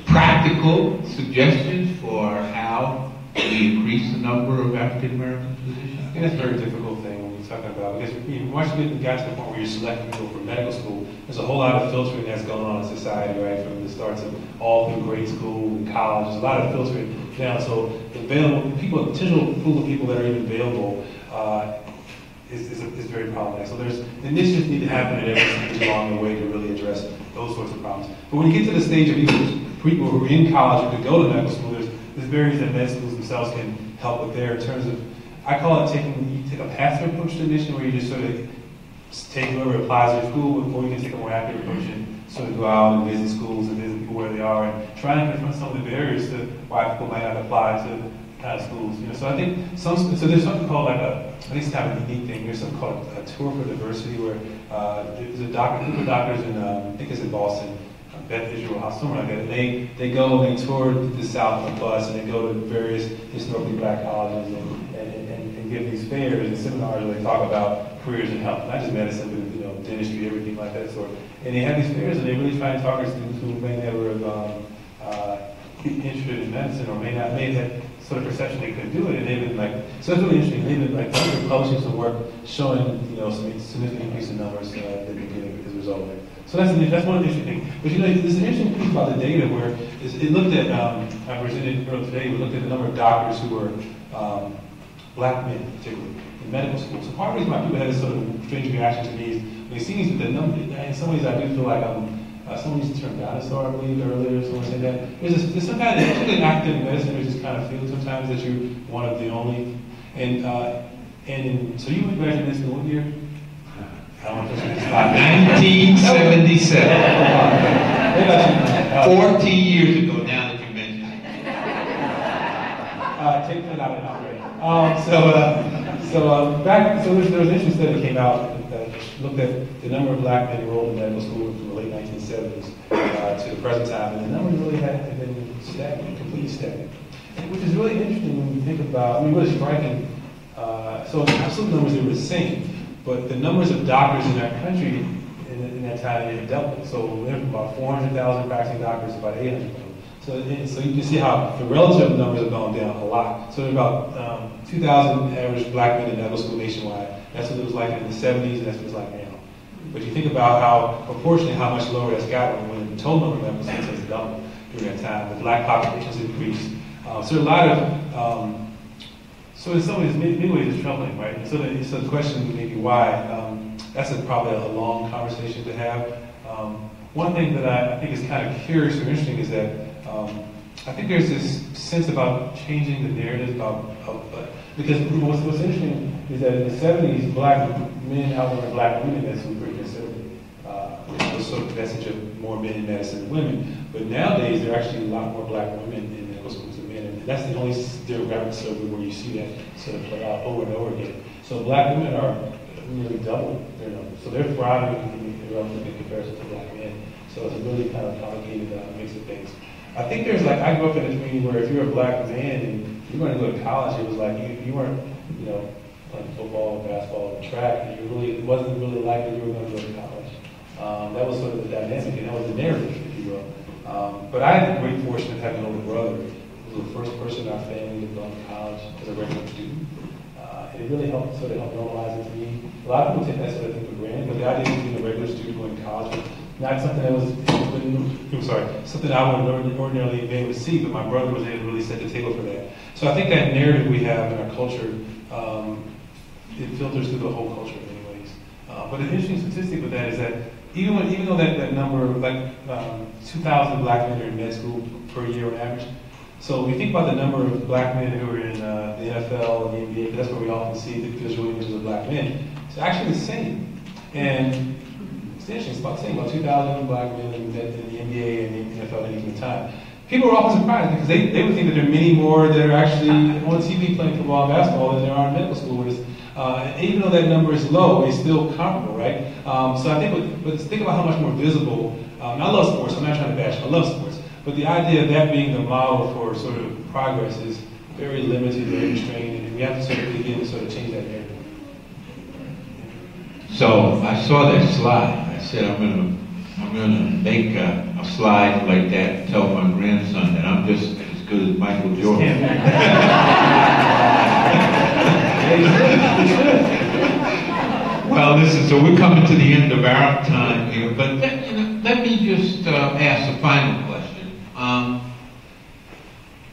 practical suggestions for how we increase the number of African American physicians?
I think that's a very difficult thing when you're talking about, because once you get to the point where you're selecting people for medical school, there's a whole lot of filtering that's going on in society, right? From the starts of all through grade school and college, there's a lot of filtering down. So the potential pool of people that are even available is very problematic. So there's initiatives need to happen at every stage along the way to really address those sorts of problems. But when you get to the stage of even people who are in college who could go to medical school, there's barriers that med schools themselves can help with there in terms of, I call it you take a passive approach to admission where you just sort of take whoever applies to your school, or you can take a more active approach and sort of go out and visit schools and visit people where they are and try and confront some of the barriers to why people might not apply to kind of schools. So I think there's something called I think it's kind of a unique thing. There's something called a tour for diversity where there's a group of doctors in, I think it's in Boston, Beth Israel Hospital, somewhere like that. They go and they tour the South on a bus, and they go to various historically black colleges and give these fairs and seminars where they talk about careers in health, not just medicine, but dentistry, everything like that sort. And they have these fairs, and they really try to talk to students who may never have interested in medicine or may have had sort of perception they couldn't do it, and they've been so it's really interesting. They've been publishing some work showing some significant increase in numbers they've been getting as a result of it. So that's one of the interesting things. But there's an interesting piece about the data where it looked at, I presented it earlier today, we looked at the number of doctors who were black men, particularly, in medical school. So part of the reason why people had this sort of strange reaction to these, when they see these with the number, in some ways I do feel like someone used the term dinosaur, I believe, earlier, someone said that. There's some kind of, particularly in academic medicine, there's this kind of feel sometimes that you're one of the only. So you graduated in school what year?
1977. 14 years ago, now that you mention it.
Take that out of there was an interesting study that came out that looked at the number of black men enrolled in medical school from the late 1970s to the present time, and the numbers really had been stagnant, completely stagnant, which is really interesting when you think about, really striking. So in absolute numbers, they were the same. But the numbers of doctors in our country in that time had doubled. So we went from about 400,000 practicing doctors to about 800,000. So you can see how the relative numbers have gone down a lot. So there's about 2,000 average black men in medical school nationwide. That's what it was like in the 70s, and that's what it's like now. But you think about how, proportionally, how much lower that's gotten when the total number of medical students has doubled during that time. The black population has increased. So a lot of so in some ways, many ways it's troubling, right? So the question may be why. That's probably a long conversation to have. One thing that I think is kind of curious or interesting is that I think there's this sense about changing the narrative because what's interesting is that in the 70s, black men outnumbered black women as we were conservative. It was sort of the message of more men in medicine than women. But nowadays, there are actually a lot more black women in medical schools than men, and that's the only demographic survey where you see that sort of play out over and over again. So black women are nearly double their numbers. So they're thriving in comparison to black men. So it's a really kind of complicated mix of things. I think there's like, I grew up in a community where if you're a black man and you were going to go to college, it was like you weren't, playing football, basketball, or track, and it wasn't really likely you were going to go to college. That was sort of the dynamic, and that was the narrative, if you will. But I had the great fortune of having an older brother who was the first person in our family to go to college as a regular student. And it really helped normalize it to me. A lot of people take that sort of thing for granted, but the idea of being a regular student going to college was not something that was, something I would ordinarily be able to see, but my brother was able to really set the table for that. So I think that narrative we have in our culture, it filters through the whole culture in many ways. But an interesting statistic with that is that even though that number, like 2,000 black men are in med school per year on average, so we think about the number of black men who are in the NFL and the NBA, because that's where we often see the visual images of black men. It's actually the same. And it's interesting, it's about the same, about 2,000 black men in the NBA and the NFL at any given time. People are often surprised because they would think that there are many more that are actually on TV playing football and basketball than there are in medical school. And even though that number is low, it's still comparable, right? So I think, but think about how much more visible, I love sports, I'm not trying to bash, I love sports. But the idea of that being the model for sort of progress is very limited, very restrained, and we have to sort of begin to sort of change that narrative.
So I saw that slide. I said I'm gonna make a slide like that and tell my grandson that I'm just as good as Michael Jordan. Well, listen. So we're coming to the end of our time here, but let me just ask a final question.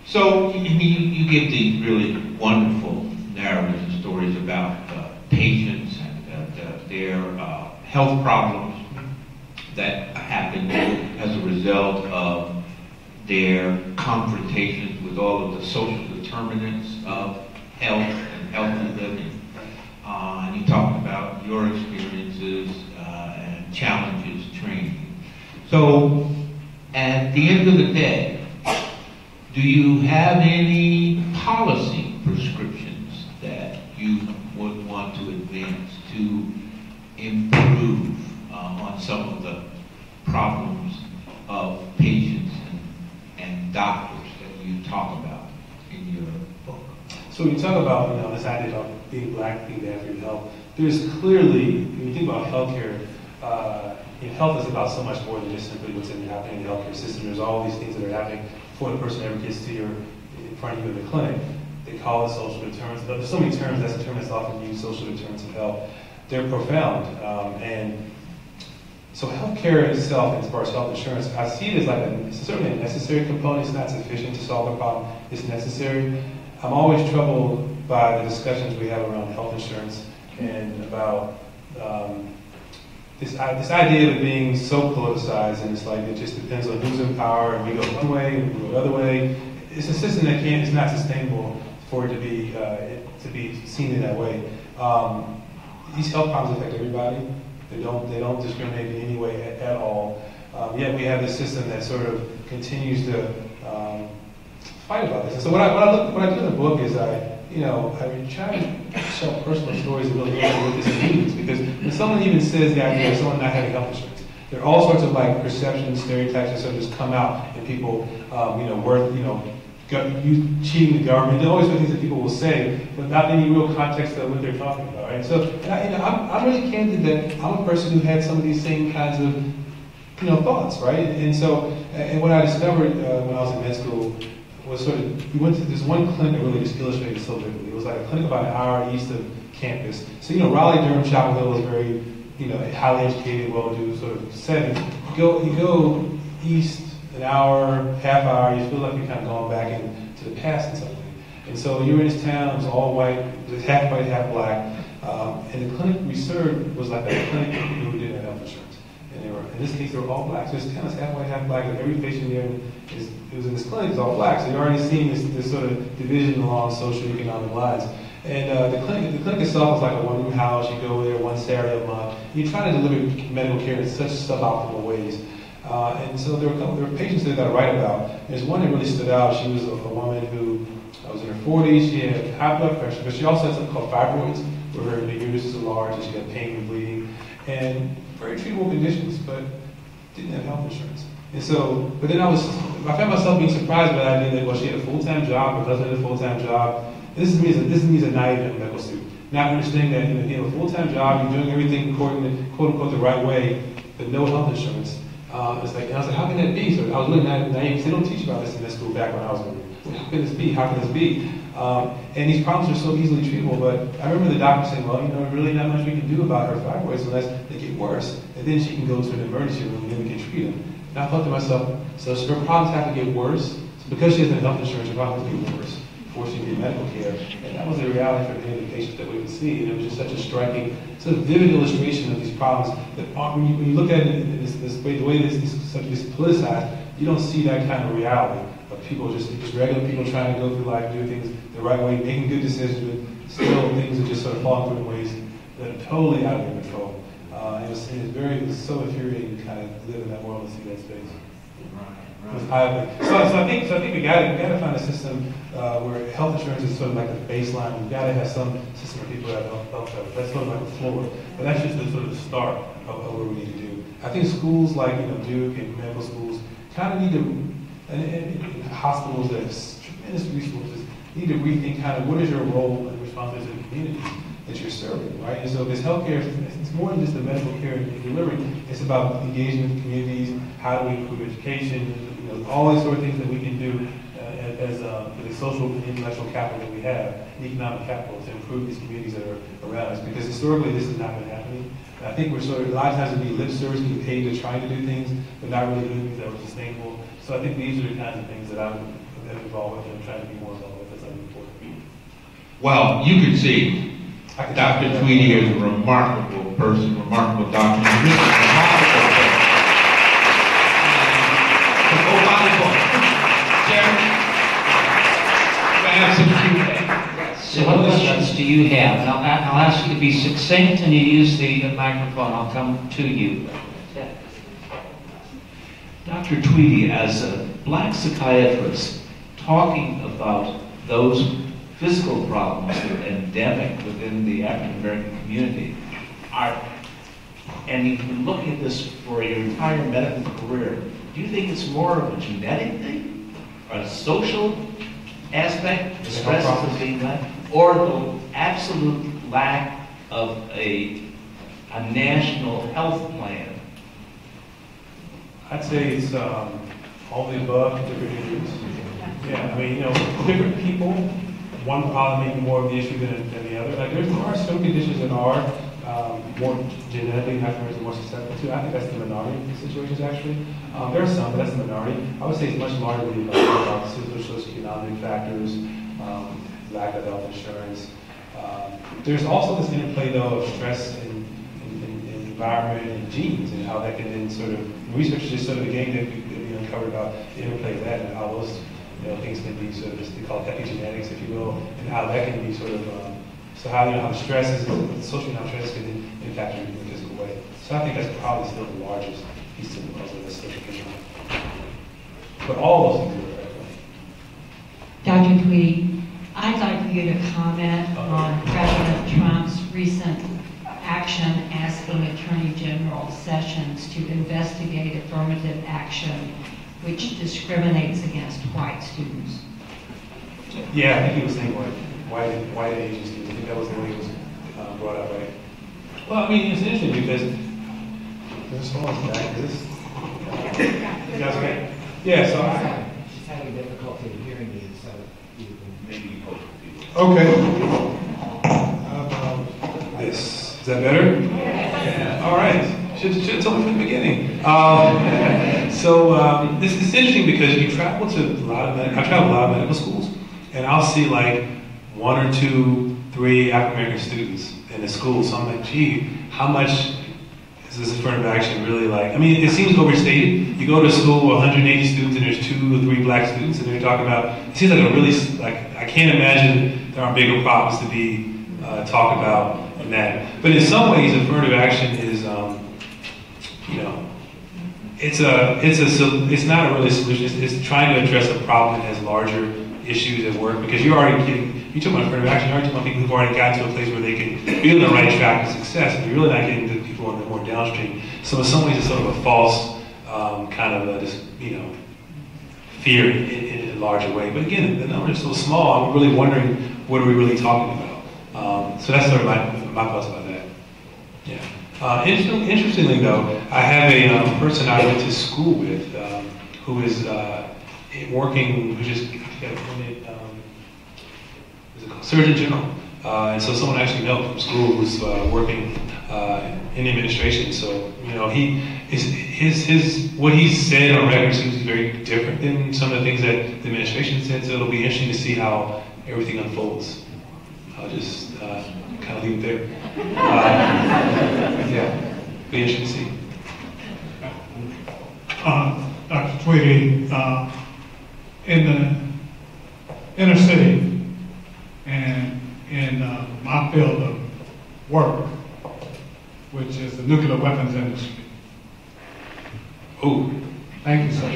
So you give these really wonderful narratives and stories about patients and their health problems that happen as a result of their confrontations with all of the social determinants of health and healthy living. And you talked about your experiences and challenges training. So at the end of the day, do you have any policy prescriptions that you would want to advance to improve on some of the problems of patients and doctors that you talk about in your book?
So when you talk about this idea of being black, being bad for your health, there's clearly, when you think about healthcare, health is about so much more than just simply what's happening in the healthcare system. There's all these things that are happening before the person ever gets to in front of you in the clinic. They call it social deterrents. There's so many terms. That's a term that's often used, social deterrents of health. They're profound. And so healthcare itself, as far as health insurance, I see it as it's certainly a necessary component. It's not sufficient to solve the problem. It's necessary. I'm always troubled by the discussions we have around health insurance and about this idea of it being so politicized, and it's like it just depends on who's in power, and we go one way and we go the other way. It's a system that it's not sustainable for it to be seen in that way. These health problems affect everybody. They don't discriminate in any way at all. Yet we have this system that sort of continues to fight about this. And so what I do in the book is I try to show personal stories that really illustrate what this means. Because when someone even says the idea of someone not having health insurance, there are all sorts of perceptions, stereotypes that sort of just come out, and people, cheating the government. There are always things that people will say without any real context of what they're talking about, right? So, I'm really candid that I'm a person who had some of these same kinds of, thoughts, right? And so, and what I discovered when I was in med school was we went to this one clinic that really just illustrated so vividly. It was like a clinic about an hour east of campus. So, Raleigh, Durham, Chapel Hill is very, highly educated, well-to-do sort of setting. You go east an hour, half hour, you feel like you're kind of going back into the past in some way. And so you're in this town, it was all white, it was half white, half black. And the clinic we served was like a clinic for people who didn't have health insurance. And In this case, they were all black. So it's kind of half white, half black. Like every patient there who was in this clinic is all black. So you're already seeing this sort of division along socioeconomic lines. And the clinic itself is like a one-room house. You go there one Saturday a month. You try to deliver medical care in such suboptimal ways. And so there were patients there that I write about. There's one that really stood out. She was a woman who was in her 40s. She had high blood pressure, but she also had something called fibroids, where her uterus is large and she got pain and bleeding, and very treatable conditions, but didn't have health insurance. And so, but then I found myself being surprised by the idea that, well, she had a full-time job, her husband had a full-time job. This is me as a naive medical student. Not understanding that, you have a full-time job, you're doing everything according to, quote-unquote, the right way, but no health insurance. And I was like, how can that be? So I was really naive, because they don't teach about this in med school back when I was going. Well, how can this be? How can this be? And these problems are so easily treatable, but I remember the doctor saying, well, really not much we can do about her fibroids unless they get worse. And then she can go to an emergency room and then we can treat them. And I thought to myself, so her problems have to get worse. So because she has no health insurance, her problems get worse before she can get medical care. And that was the reality for many of the patients that we would see. And it was just such a striking, sort of vivid illustration of these problems that when you look at it in this way, the way this is politicized, you don't see that kind of reality. People, just regular people trying to go through life, do things the right way, making good decisions, but still things are just sort of falling through in ways that are totally out of their control. It was so infuriating to kind of live in that world and see that space. So I think we got to find a system where health insurance is sort of like the baseline. We've got to have some system where people have health coverage. That's sort of like the floor, but that's just the start of what we need to do. I think schools like Duke and medical schools kind of need to. And hospitals that have tremendous resources need to rethink kind of what is your role and responsibility to the community that you're serving, right? And so this healthcare, it's more than just the medical care and delivering. It's about engaging with communities, how do we improve education, all these sort of things that we can do as the social and intellectual capital that we have, economic capital, to improve these communities that are around us. Because historically, this has not been happening. And I think we're sort of, a lot of times we lip service, getting paid to trying to do things, but not really doing things that are sustainable. So I think these are the kinds of things that I'm involved with and trying to be more involved with as I'm important.
Well, you can see Dr. Tweedy is a remarkable person, remarkable doctor. This is a remarkable thing. Oh, final point. Sharon, I have some Q&A.
So what questions do you have? And I'll ask you to be succinct and you use the microphone. I'll come to you. Dr. Tweedy, as a black psychiatrist, talking about those physical problems that are endemic within the African American community, and you've been looking at this for your entire medical career, do you think it's more of a genetic thing, or a social aspect, the stress of being black, or the absolute lack of a national health plan?
I'd say it's all the above, different issues. Yeah, I mean, different people, one probably may be more of the issue than the other. Like there are some conditions that are more genetically more susceptible to. I think that's the minority of situations actually. There are some, but that's the minority. I would say it's much largely about socioeconomic factors, lack of health insurance. There's also this interplay though of stress and environment and genes and how that can then sort of, research is just sort of a game that we uncovered about the interplay of that and how those things can be sort of, they call it epigenetics, if you will, and how that can be sort of, so how how the stress is, socioeconomic stress can impact you in a physical way. So I think that's probably still the largest piece of the puzzle that's social economic. But all those things are right.
Dr. Tweedy, I'd like for you to comment on President Trump's recent action asking Attorney General Sessions to investigate affirmative action which discriminates against white students.
Yeah, I think he was saying white Asian students. I think that was the way it was brought up, right? Well, I mean, it's interesting because this phone's back. This. You guys okay? Yeah, so
she's having difficulty hearing you, so you can
Maybe you
okay. How about this? Is that better? Yeah. All right. Should have told me from the beginning. This is interesting because you travel to a lot of I travel to a lot of medical schools, and I'll see like 1 or 2, 3 African American students in the school. So I'm like, gee, how much Is this affirmative action really like, I mean, it seems overstated. You go to school with 180 students and there's 2 or 3 black students and they're talking about, it seems like a really, like, I can't imagine there are bigger problems to be talked about than that. But in some ways, affirmative action is, you know, it's not a really solution. It's trying to address a problem that has larger issues at work, because you're already getting, you talk about affirmative action, you're already talking about people who've already gotten to a place where they can be on the right track to success, and you're really not getting to people on the more downstream. So in some ways it's sort of a false kind of just, you know, theory in a larger way. But again, the numbers are so small, I'm really wondering, what are we really talking about? So that's sort of my thoughts about that. Yeah. Interestingly though, I have a person I went to school with who is working, who just got appointed Surgeon General. And so someone I actually know from school who's working in the administration. So, you know, what he said on record seems very different than some of the things that the administration said. So it'll be interesting to see how everything unfolds. I'll just kind of leave it there. Yeah, be interesting to see.
Dr. Tweedy, in the inner city and in my field of work, which is the nuclear weapons industry.
Oh,
thank you, sir. I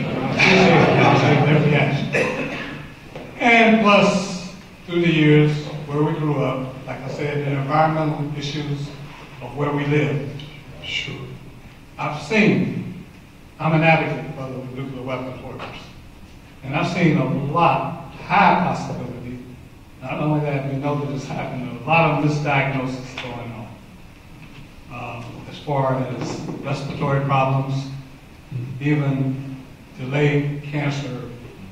appreciate their reaction. And plus, through the years where we grew up, like I said, the environmental issues of where we live.
sure.
I'm an advocate for the nuclear weapons workers. And I've seen a lot, high possibility, not only that, we know that it's happening, a lot of misdiagnosis going on. As far as respiratory problems, even delayed cancer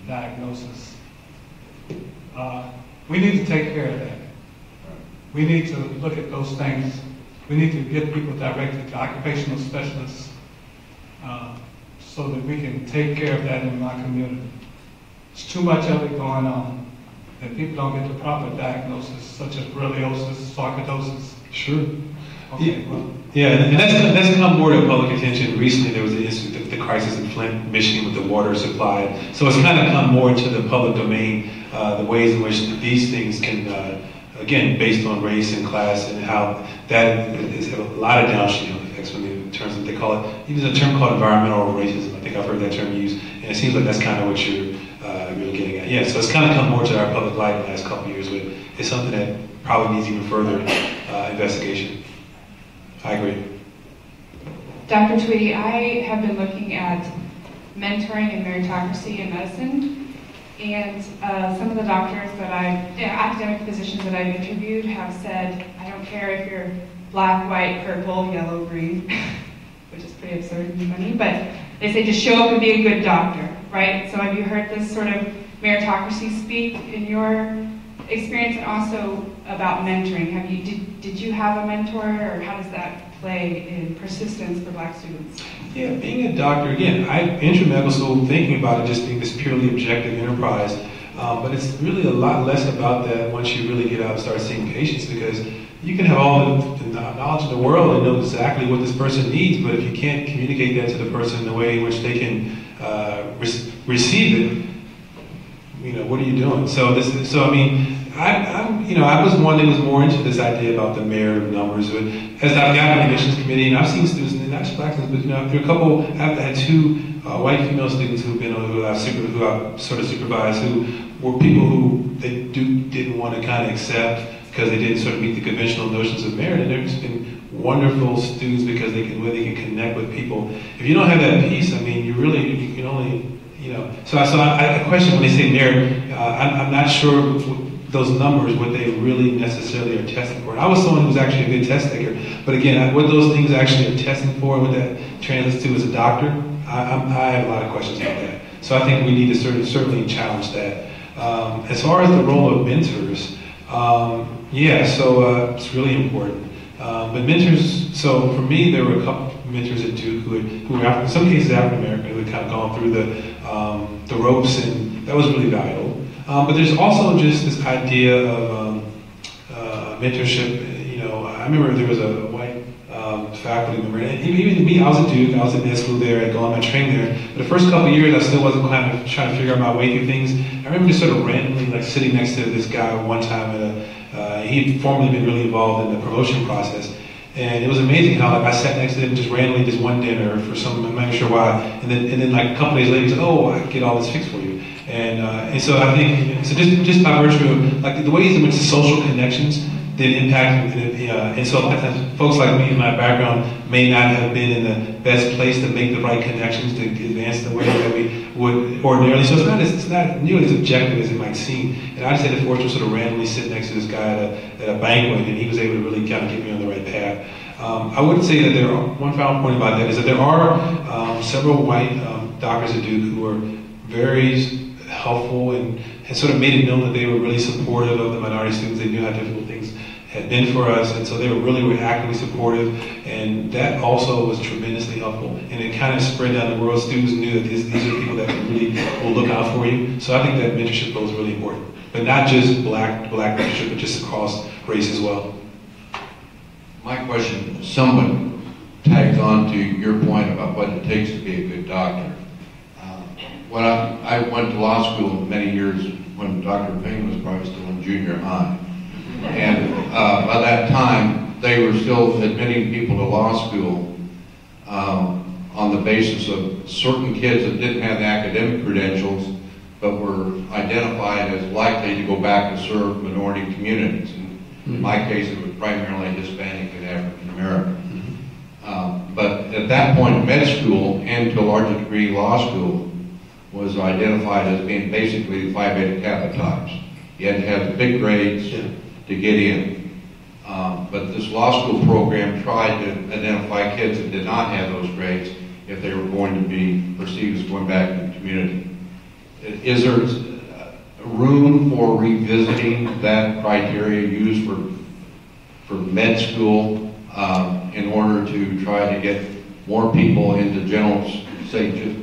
diagnosis. We need to take care of that. We need to look at those things. We need to get people directed to occupational specialists so that we can take care of that in my community. There's too much of it going on, and people don't get the proper diagnosis, such as borreliosis, sarcoidosis.
Sure.
Okay, well,
yeah, and that's come more to public attention. Recently there was the crisis in Flint, Michigan with the water supply. So it's kind of come more into the public domain, the ways in which these things can, again, based on race and class, and how that has a lot of downstream effects in terms of, they call it, even a term called environmental racism. I think I've heard that term used, and it seems like that's kind of what you're really getting at. Yeah, so it's kind of come more to our public light in the last couple of years, but it's something that probably needs even further investigation. I agree.
Dr. Tweedy, I have been looking at mentoring and meritocracy in medicine, and some of the doctors that academic physicians that I've interviewed have said, I don't care if you're black, white, purple, yellow, green, which is pretty absurd and funny, but they say just show up and be a good doctor, right? So have you heard this sort of meritocracy speak in your experience, and also about mentoring? Did you have a mentor, or how does that play in persistence for black students?
Yeah, being a doctor, again, I entered medical school thinking about it just being this purely objective enterprise, but it's really a lot less about that once you really get out and start seeing patients, because you can have all the knowledge in the world and know exactly what this person needs, but if you can't communicate that to the person in the way in which they can receive it, you know, what are you doing? So I mean, I was one that was more into this idea about the merit of numbers. But as I've gotten on the admissions committee, and I've seen students, and not just black students, but there are a couple. I've had 2 white female students who I've sort of supervised, who were people who they didn't want to kind of accept because they didn't sort of meet the conventional notions of merit, and they've just been wonderful students because they can connect with people. If you don't have that piece, I mean, you can only, you know. So I question when they say merit. I'm not sure those numbers, what they really necessarily are testing for. And I was someone who was actually a good test taker, but again, what those things actually are testing for, what that translates to as a doctor, I have a lot of questions about that. So I think we need to certainly challenge that. As far as the role of mentors, it's really important. But mentors, so for me, there were a couple mentors at Duke who were in some cases African American, who had kind of gone through the ropes, and that was really valuable. But there's also just this idea of mentorship. You know, I remember there was a white faculty member. And even me, I was at Duke, I was in med school there, I'd gone on my training there. But the first couple of years, I still wasn't kind of trying to figure out my way through things. I remember just sort of randomly like sitting next to this guy one time at he'd formerly been really involved in the promotion process. And it was amazing how like I sat next to him just randomly this one dinner for some, I'm not sure why. And then like a couple days later, he said, "Oh, I can get all this fixed for you." And so I think, so just by virtue of like the ways in which the social connections did impact, and so folks like me in my background may not have been in the best place to make the right connections to advance the way that we would ordinarily. So it's not nearly as objective as it might seem. And I just had the fortune to sort of randomly sit next to this guy at a banquet, and he was able to really kind of get me on the right path. I would say that one final point about that is that there are several white doctors at Duke who are very helpful and sort of made it known that they were really supportive of the minority students. They knew how difficult things had been for us, and so they were actively supportive, and that also was tremendously helpful. And it kind of spread down the world. Students knew that these are the people that really will look out for you. So I think that mentorship role is really important, but not just black mentorship, but just across race as well.
My question somewhat tags on to your point about what it takes to be a good doctor. When I went to law school many years when Dr. Payne was probably still in junior high. And by that time, they were still admitting people to law school on the basis of certain kids that didn't have the academic credentials, but were identified as likely to go back and serve minority communities. In my case, it was primarily Hispanic and African American. But at that point, med school, and to a larger degree law school, was identified as being basically Phi Beta Kappa types. You had to have the big grades to get in. But this law school program tried to identify kids that did not have those grades if they were going to be perceived as going back in the community. Is there room for revisiting that criteria used for med school in order to try to get more people into general, say, just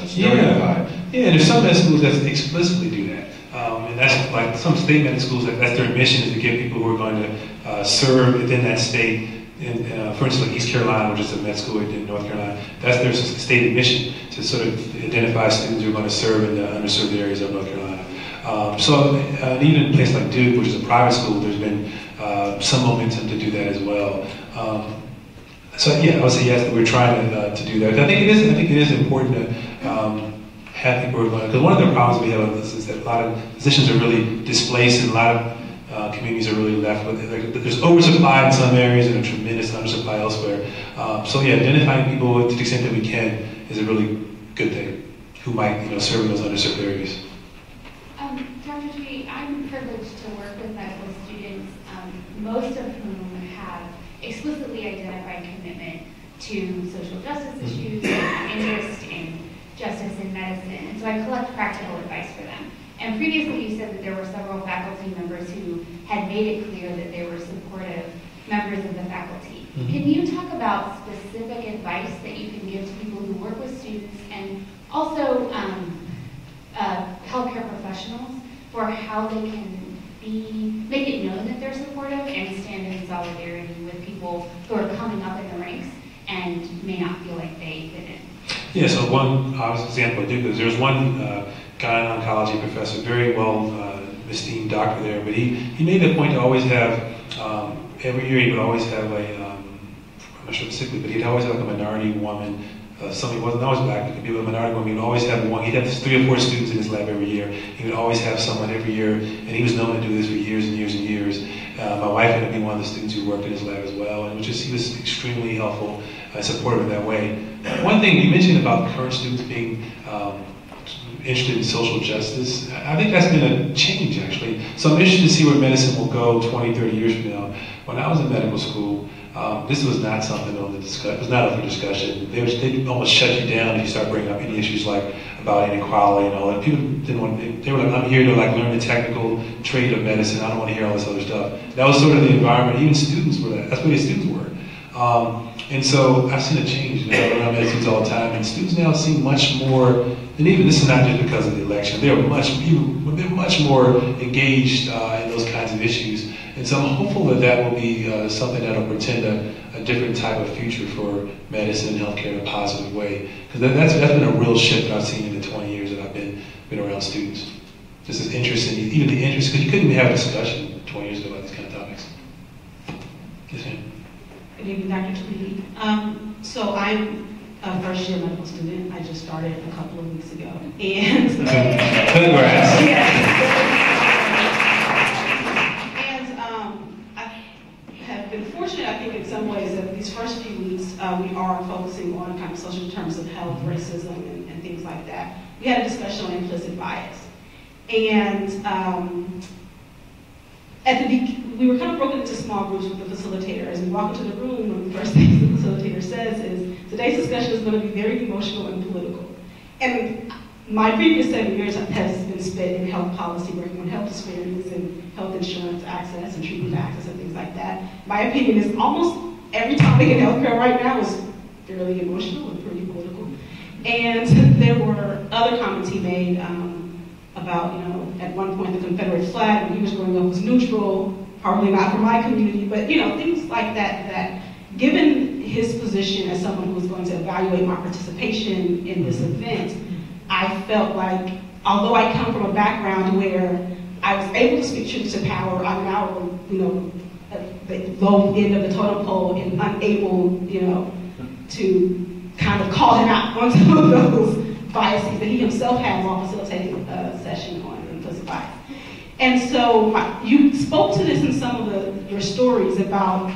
stereotypes?
Yeah, and there's some med schools that explicitly do that. And that's like some state med schools, that's their mission, is to get people who are going to serve within that state. And, for instance, like East Carolina, which is a med school in North Carolina, that's their stated mission, to sort of identify students who are going to serve in the underserved areas of North Carolina. Even in a place like Duke, which is a private school, there's been some momentum to do that as well. So yeah, I would say yes, that we're trying to do that. I think it is important to have people who are going, because one of the problems we have with this is that a lot of physicians are really displaced, and a lot of communities are really left with it. Like, there's oversupply in some areas and a tremendous undersupply elsewhere. So yeah, identifying people to the extent that we can is a really good thing, who might serve in those underserved areas.
Dr. Tweedy, I'm privileged to work with medical students, most of whom have explicitly identified commitment to social justice issues and interest in justice in medicine. And so I collect practical advice for them. And previously you said that there were several faculty members who had made it clear that they were supportive members of the faculty. Mm-hmm. Can you talk about specific advice that you can give to people who work with students, and also healthcare professionals, for how they can make it known that they're supportive and stand in solidarity with people who are coming up in the ranks and may not feel like they fit in?
Yeah, so one obvious example I do, because there's one gyne-oncology professor, very well esteemed doctor there, but he made the point to always have, every year he would always have I'm not sure specifically, but he'd always have like a minority woman, somebody wasn't always black, but could be a minority woman. He would always have one. He'd have 3 or 4 students in his lab every year. He would always have someone every year, and he was known to do this for years and years and years. My wife ended up being one of the students who worked in his lab as well, and he was extremely helpful and supportive in that way. One thing you mentioned about current students being interested in social justice, I think that's going to change, actually. So I'm interested to see where medicine will go 20, 30 years from now. When I was in medical school, this was not something on the discussion. It was not up for discussion. They almost shut you down if you start bringing up any issues like about inequality and all that. People didn't want. They were like, "I'm here to learn the technical trade of medicine. I don't want to hear all this other stuff." That was sort of the environment. Even students were that. That's where the students were. And so I've seen a change. I met students all the time, and students now seem much more. And even this is not just because of the election. They're much more engaged in those kinds of issues. And so I'm hopeful that that will be something that will portend a different type of future for medicine and healthcare in a positive way. Because that's been a real shift that I've seen in the 20 years that I've been around students. Just as interest in, even the interest, because you couldn't even have a discussion 20 years ago about these kind of topics. Yes, ma'am.
Good evening, Dr. Tweedy. So I'm a first year medical student. I just started a couple of weeks ago. And
congrats.
And I have been fortunate, I think, in some ways that these first few weeks we are focusing on kind of social terms of health, racism, and things like that. We had a discussion on implicit bias. And we were kind of broken into small groups with the facilitator. As we walk into the room, one of the first things the facilitator says is, today's discussion is going to be very emotional and political. And my previous 7 years has been spent in health policy, working on health disparities and health insurance access and treatment access and things like that. My opinion is almost every topic in healthcare right now is fairly emotional and pretty political. And there were other comments he made about, at one point the Confederate flag when he was growing up was neutral, probably not for my community, but things like that, that given his position as someone who was going to evaluate my participation in this event, I felt like, although I come from a background where I was able to speak truth to power, I'm now, at the low end of the totem pole and unable, to kind of call him out on some of those biases that he himself had while facilitating a session on implicit bias. And so you spoke to this in some of your stories about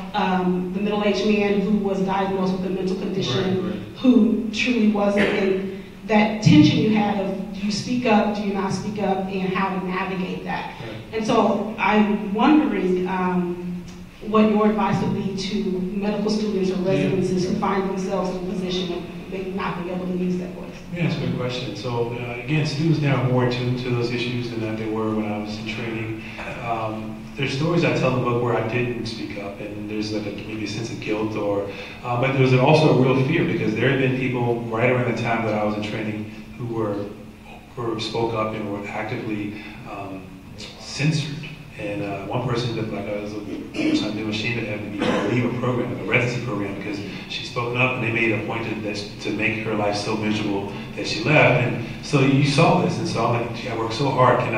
the middle-aged man who was diagnosed with a mental condition, who truly wasn't, and that tension you had of, do you speak up, do you not speak up, and how to navigate that. And so I'm wondering what your advice would be to medical students or residences who find themselves in a position of not being able to use that voice.
Yeah, that's a good question. So again, students now are more attuned to those issues than that they were when I was in training. There's stories I tell in the book where I didn't speak up, and there's like maybe a sense of guilt, but there was also a real fear because there had been people right around the time that I was in training who spoke up and were actively censored. And one person that was a person I knew, she ended up having to leave a program, a residency program, because she spoke up and they made a point to make her life so miserable that she left. And so you saw this, and so I'm like, gee, I worked so hard, am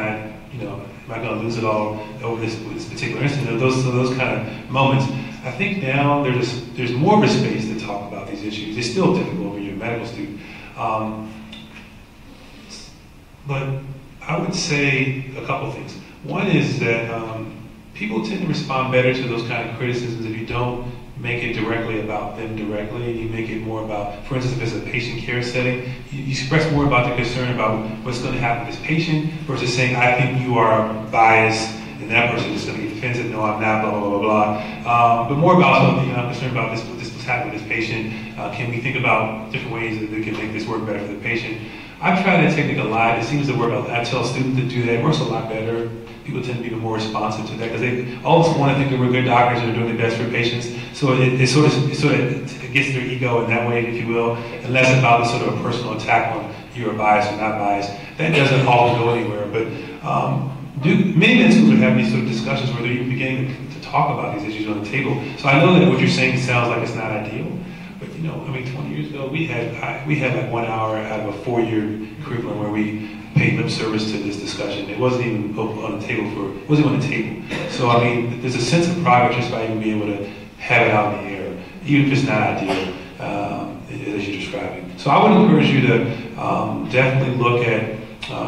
I going to lose it all over this particular incident? Those kind of moments. I think now there's more of a space to talk about these issues. It's still difficult when you're a medical student. But I would say a couple things. One is that people tend to respond better to those kind of criticisms if you don't make it directly about them directly, and you make it more about, for instance, if it's a patient care setting, you express more about the concern about what's going to happen to this patient versus saying, I think you are biased, and that person is going to get defensive, no, I'm not, blah, blah, blah, blah. But more about something, I'm concerned about what's happening with this patient. Can we think about different ways that we can make this work better for the patient? I've tried that technique a lot. It seems to work. I tell students to do that. It works a lot better. People tend to be more responsive to that because they always want to think that we're good doctors and are doing the best for patients. So it sort of gets their ego in that way, if you will, and less about the sort of a personal attack on you're biased or not biased. That doesn't often go anywhere. But many med schools are having these sort of discussions where they're even beginning to talk about these issues on the table. So I know that what you're saying sounds like it's not ideal. But 20 years ago, we had like 1 hour out of a 4-year curriculum where we paid lip service to this discussion. It wasn't even on the table. So there's a sense of progress just by even being able to have it out in the air, even if it's not ideal, as you're describing. So I would encourage you to definitely look at,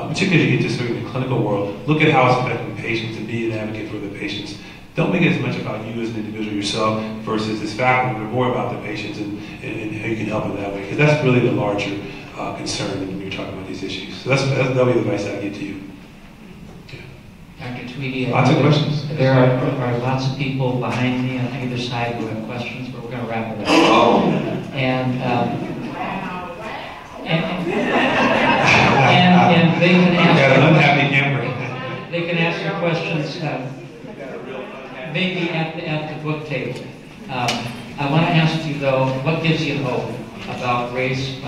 particularly as you get to sort of the clinical world, look at how it's affecting patients and be an advocate for the patients. Don't make it as much about you as an individual yourself versus this faculty, but more about the patients and how you can help in that way. Because that's really the larger concern when you're talking about these issues. So that'll be the advice I give to you. Yeah.
Dr. Tweedy,
lots of questions.
There are lots of people behind me on either side who have questions, but we're going to wrap it up. And they can ask.
Got an unhappy camper.
They can ask their questions. Maybe at the book table. I want to ask you though, what gives you hope about race,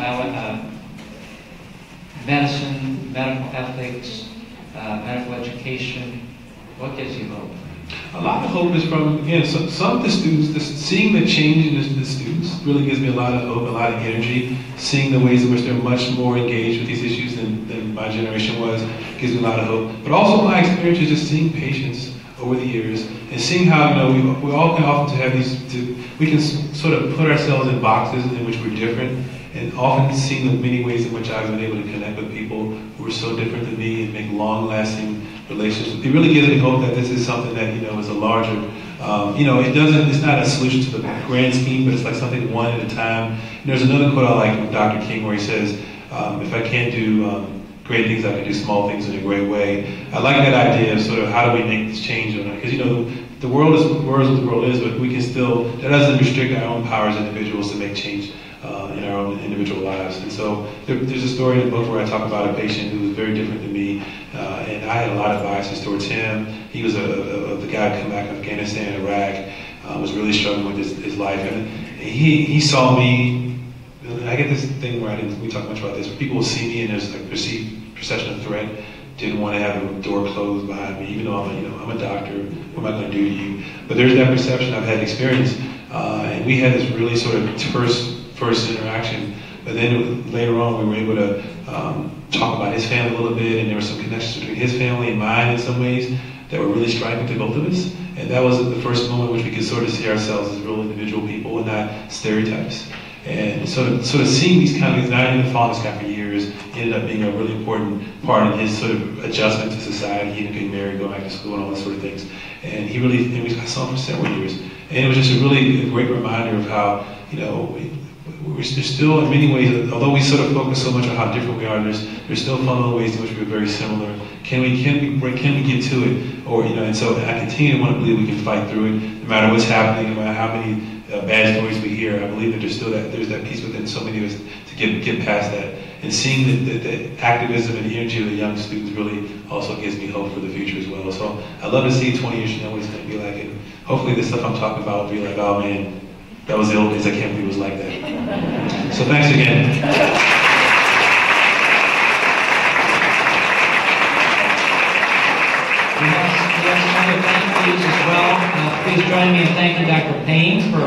medicine, medical ethics, medical education? What gives you hope?
A lot of hope is from, again, some of the students, seeing the change in the students really gives me a lot of hope, a lot of energy. Seeing the ways in which they're much more engaged with these issues than my generation was gives me a lot of hope. But also my experience is just seeing patients over the years and seeing how, we all can often have we can sort of put ourselves in boxes in which we're different, and often seeing the many ways in which I've been able to connect with people who are so different than me and make long-lasting relationships. It really gives me hope that this is something that, is a larger, it's not a solution to the grand scheme, but it's like something one at a time. And there's another quote I like from Dr. King where he says, if I can't do great things, I can do small things in a great way. I like that idea of sort of how do we make this change, because, the world is what the world is, but we can still, that doesn't restrict our own power as individuals to make change in our own individual lives. And so there's a story in the book where I talk about a patient who was very different than me, and I had a lot of biases towards him. He was the guy who came back from Afghanistan and Iraq, was really struggling with his life, and he saw me. I get this thing where we talk much about this, where people will see me and there's like perception of threat. Didn't want to have the door closed behind me, even though I'm a doctor. What am I going to do to you? But there's that perception. I've had experience, and we had this really sort of first interaction. But then later on, we were able to talk about his family a little bit, and there were some connections between his family and mine in some ways that were really striking to both of us. And that was the first moment in which we could sort of see ourselves as real individual people and not stereotypes. And sort of seeing these kind of things, and I didn't follow this guy for years, ended up being a really important part in his sort of adjustment to society. He ended up getting married, going back to school, and all those sort of things. And I saw him for several years. And it was just a great reminder of how, we're still, in many ways, although we sort of focus so much on how different we are, there's still fundamental ways in which we're very similar. Can we get to it? Or, and so I continue to want to believe we can fight through it, no matter what's happening, no matter how many bad stories we hear. I believe that there's that piece within so many of us to get past that. And seeing the activism and the energy of the young students really also gives me hope for the future as well. So I'd love to see 20 years from now what it's going to be like. And hopefully the stuff I'm talking about will be like, oh man, that was the old days. I can't believe it was like that. So thanks again.
We have some other thank yous as well. Please join me in thanking Dr. Payne for